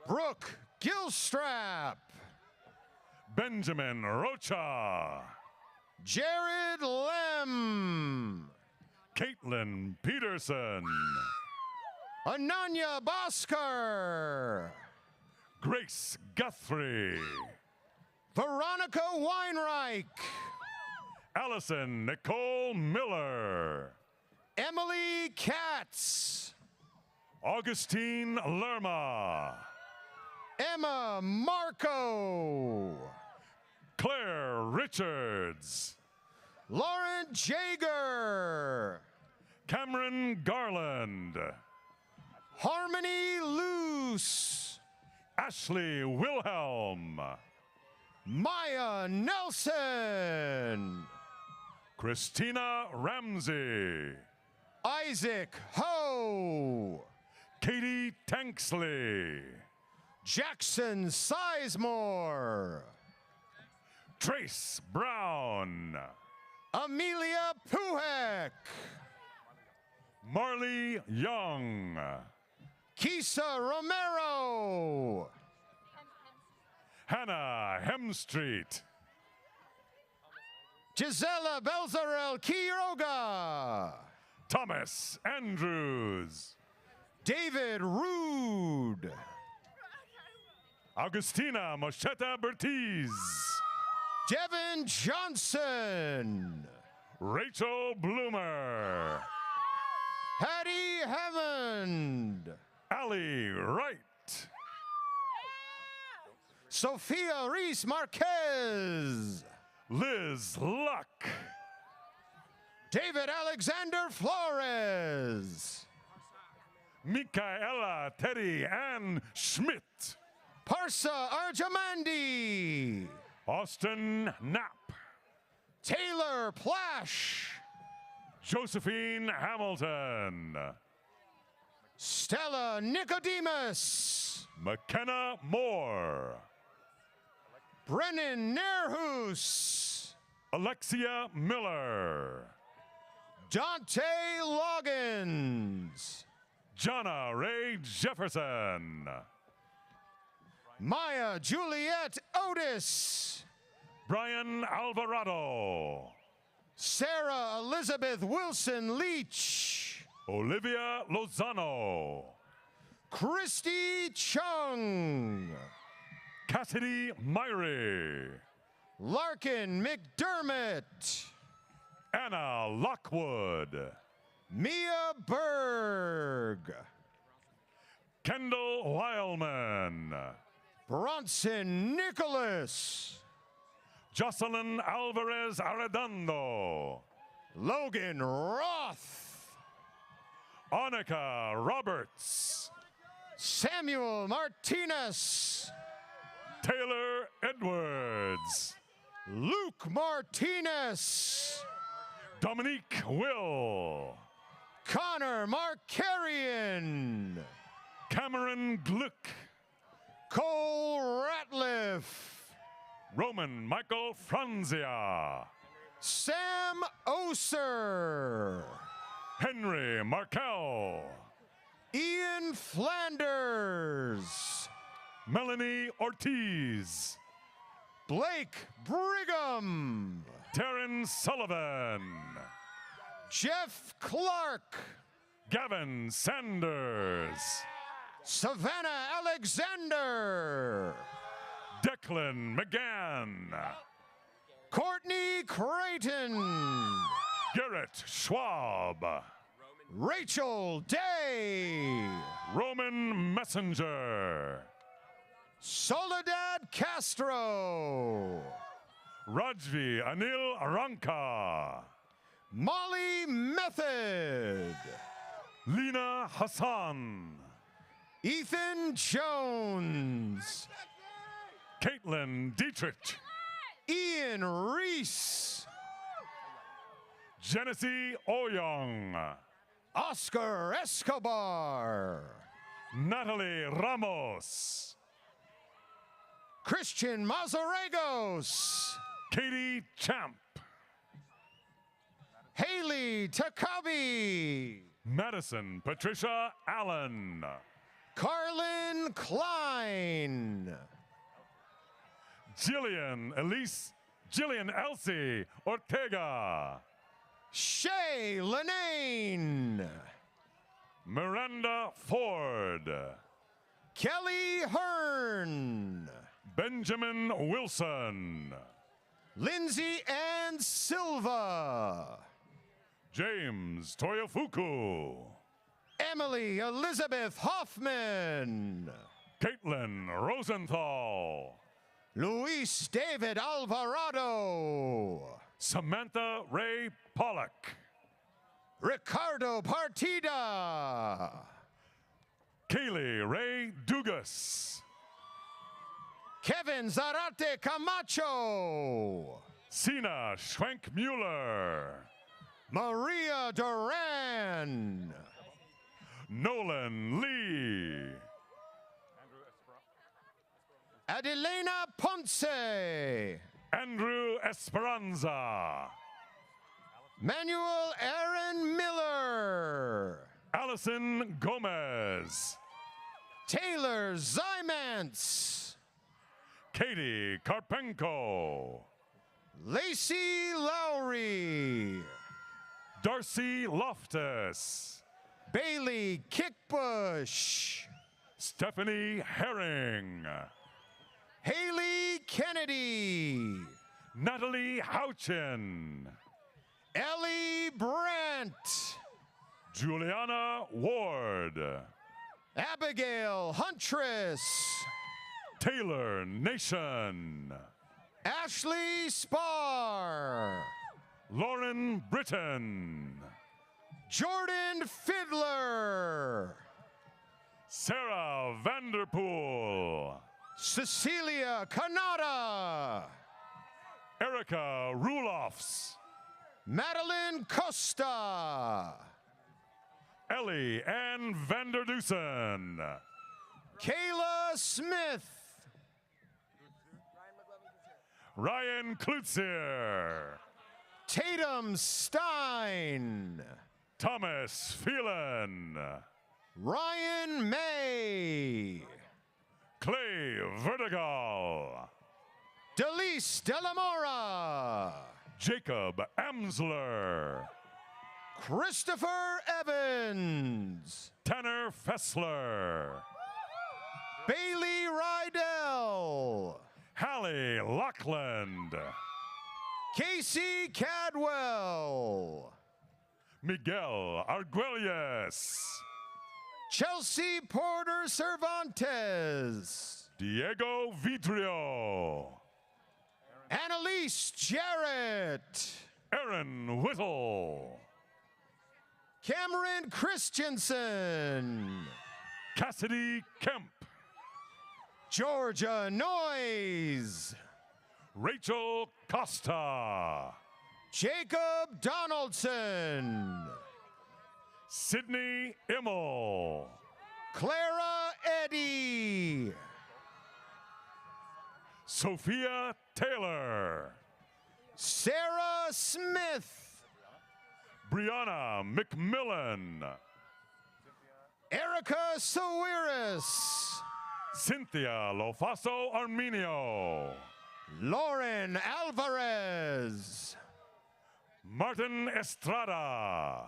Brooke Gilstrap. Benjamin Rocha. Jared Lem. Caitlin Peterson. Ananya Bhaskar. Grace Guthrie. Veronica Weinreich. Allison Nicole Miller. Emily Katz. Augustine Lerma. Emma Marco. Claire Richards. Lauren Jager. Cameron Garland. Harmony Luce. Ashley Wilhelm. Maya Nelson. Christina Ramsey. Isaac Ho. Katie Tanksley. Jackson Sizemore. Trace Brown. Amelia Puhek. Marley Young. Kisa Romero. Hannah Hemstreet. Gisela Belzarel Quiroga. Thomas Andrews. David Rude. Augustina Moschetta Bertiz. Devin Johnson. Rachel Bloomer. Hattie Hammond. Ali Wright. Sophia Reese Marquez. Liz Luck. David Alexander Flores. Michaela Teddy Ann Schmidt. Parsa Arjamandi. Austin Knapp. Taylor Plash. Josephine Hamilton. Stella Nicodemus. McKenna Moore. Brennan Nerhus. Alexia Miller. Dante Loggins. Jonna Ray Jefferson. Maya Juliet Otis. Brian Alvarado. Sarah Elizabeth Wilson Leach. Olivia Lozano. Christy Chung. Cassidy Myrie. Larkin McDermott. Anna Lockwood. Mia Berg. Kendall Weilman. Bronson Nicholas. Jocelyn Alvarez Arredondo. Logan Roth. Annika Roberts. Samuel Martinez. Taylor Edwards. Luke Martinez. Dominique Will. Connor Markarian. Cameron Gluck. Cole Ratliff. Roman Michael Franzia. Sam Oser. Henry Markel. Ian Flanders. Melanie Ortiz. Blake Brigham. Taryn Sullivan. Jeff Clark. Gavin Sanders. Savannah Alexander. Declan McGann. Courtney Creighton. Garrett Schwab. Rachel Day. Roman Messenger. Soledad Castro. Rajvi Anil Aranka. Molly Method. Lena Hassan. Ethan Jones. Caitlin Dietrich. Ian Reese. Genesee Oyong. Oscar Escobar. Natalie Ramos. Christian Mazaregos. Katie Champ. Haley Takabi. Madison Patricia Allen. Carlin Klein. Jillian Elsie Ortega. Shay Lenane. Miranda Ford. Kelly Hearn. Benjamin Wilson. Lindsay Ann Silva. James Toyofuku. Emily Elizabeth Hoffman. Caitlin Rosenthal. Luis David Alvarado. Samantha Ray Pollock. Ricardo Partida. Kaylee Ray Dugas. Kevin Zarate Camacho. Sina Schwenk-Mueller. Maria Duran. Nolan Lee. Adelena Ponce. Andrew Esperanza. Manuel Aaron Miller. Allison Gomez. Taylor Zymance. Katie Karpenko. Lacey Lowry. Darcy Loftus. Bailey Kickbush. Stephanie Herring. Haley Kennedy. Natalie Houchin. Ellie Brandt. Juliana Ward. Abigail Huntress. Taylor Nation. Ashley Spar. Lauren Britton. Jordan Fiddler. Sarah Vanderpool. Cecilia Kanata. Erica Rulofs. Madeline Costa. Ellie Ann Vanderdusen. Kayla Smith. Ryan Klutzier. Tatum Stein. Thomas Phelan. Ryan May. Clay Vertigal. Delise Delamora. Jacob Amsler. Christopher Evans. Tanner Fessler. Bailey Rydell. Hallie Lockland. Casey Cadwell. Miguel Arguelles. Chelsea Porter Cervantes. Diego Vidrio. Annalise Jarrett. Aaron Whittle. Cameron Christensen. Cassidy Kemp. Georgia Noyes. Rachel Costa. Jacob Donaldson. Sydney Immel. Clara Eddy. Sophia Taylor. Sarah Smith. Brianna McMillan. Erica Sawiris. Cynthia Lofaso Arminio. Lauren Alvarez. Martin Estrada.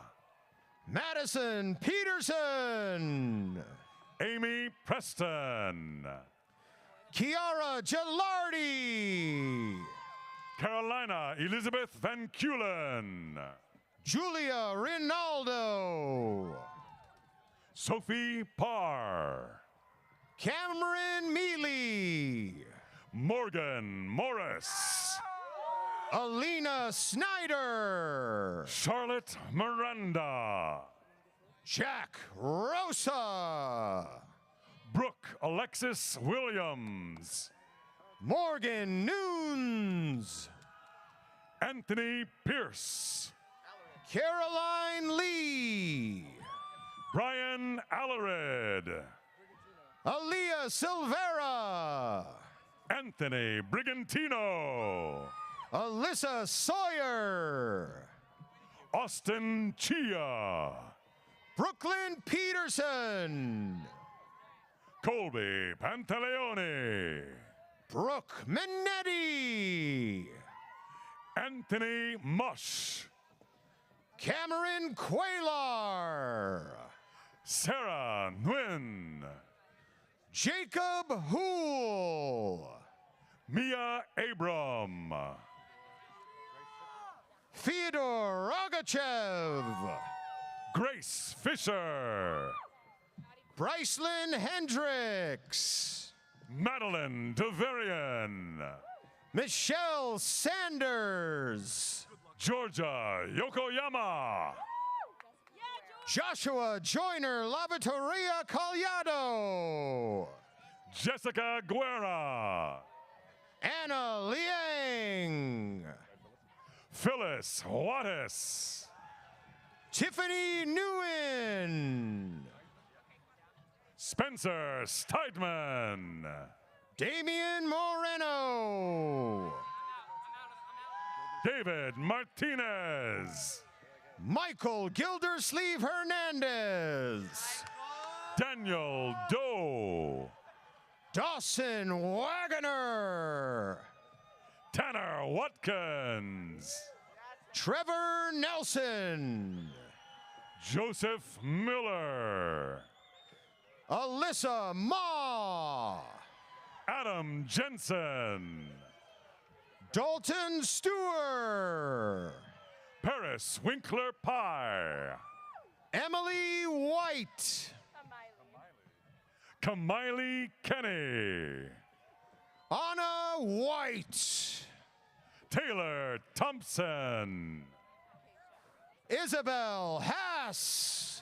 Madison Peterson. Amy Preston. Kiara Gilardi. Carolina Elizabeth Van Kulen. Julia Rinaldo. Sophie Parr. Cameron Mealy. Morgan Morris. Alina Snyder. Charlotte Miranda. Jack Rosa. Brooke Alexis Williams. Morgan Nunes. Anthony Pierce. Caroline Lee. Brian Allered. Aaliyah Silvera. Anthony Brigantino. Alyssa Sawyer. Austin Chia. Brooklyn Peterson. Colby Pantaleone. Brooke Minetti. Anthony Mush. Cameron Quaylar. Sarah Nguyen. Jacob Hool. Mia Abram. Fyodor Rogachev. Grace Fisher. Brycelyn Hendricks. Madeline DeVarian. Michelle Sanders. Georgia Yokoyama. Joshua Joyner Lavatoria Collado. Jessica Guerra. Anna Liang. Phyllis Wattis. Tiffany Nguyen. Spencer Steidman. Damian Moreno. David Martinez. Michael Gildersleeve Hernandez. Daniel Doe. Dawson Wagoner. Tanner Watkins. Trevor Nelson. Joseph Miller. Alyssa Ma. Adam Jensen. Dalton Stewart. Paris Winkler Pye. Emily White. Kamiley Kenny. Anna White. Taylor Thompson. Isabel Haas.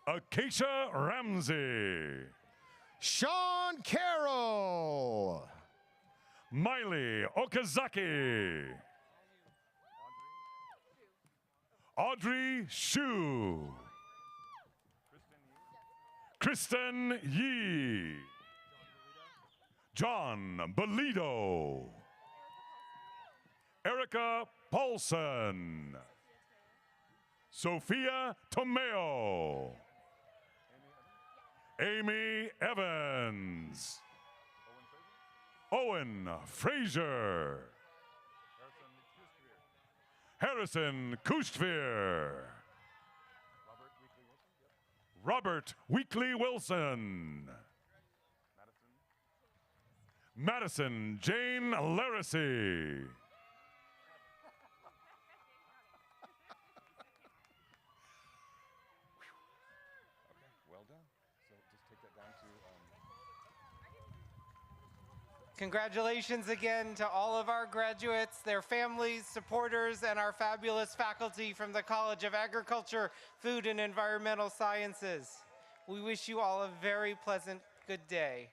Acacia Ramsey. Sean Carroll. Miley Okazaki. Audrey Shu. Kristen Yee. John Bolito. Erica Paulson. Sophia Tomeo. Amy Evans. Owen Frazier. Harrison Kustveer. Robert Weekly Wilson. Madison Jane Laracy. Congratulations again to all of our graduates, their families, supporters, and our fabulous faculty from the College of Agriculture, Food, and Environmental Sciences. We wish you all a very pleasant good day.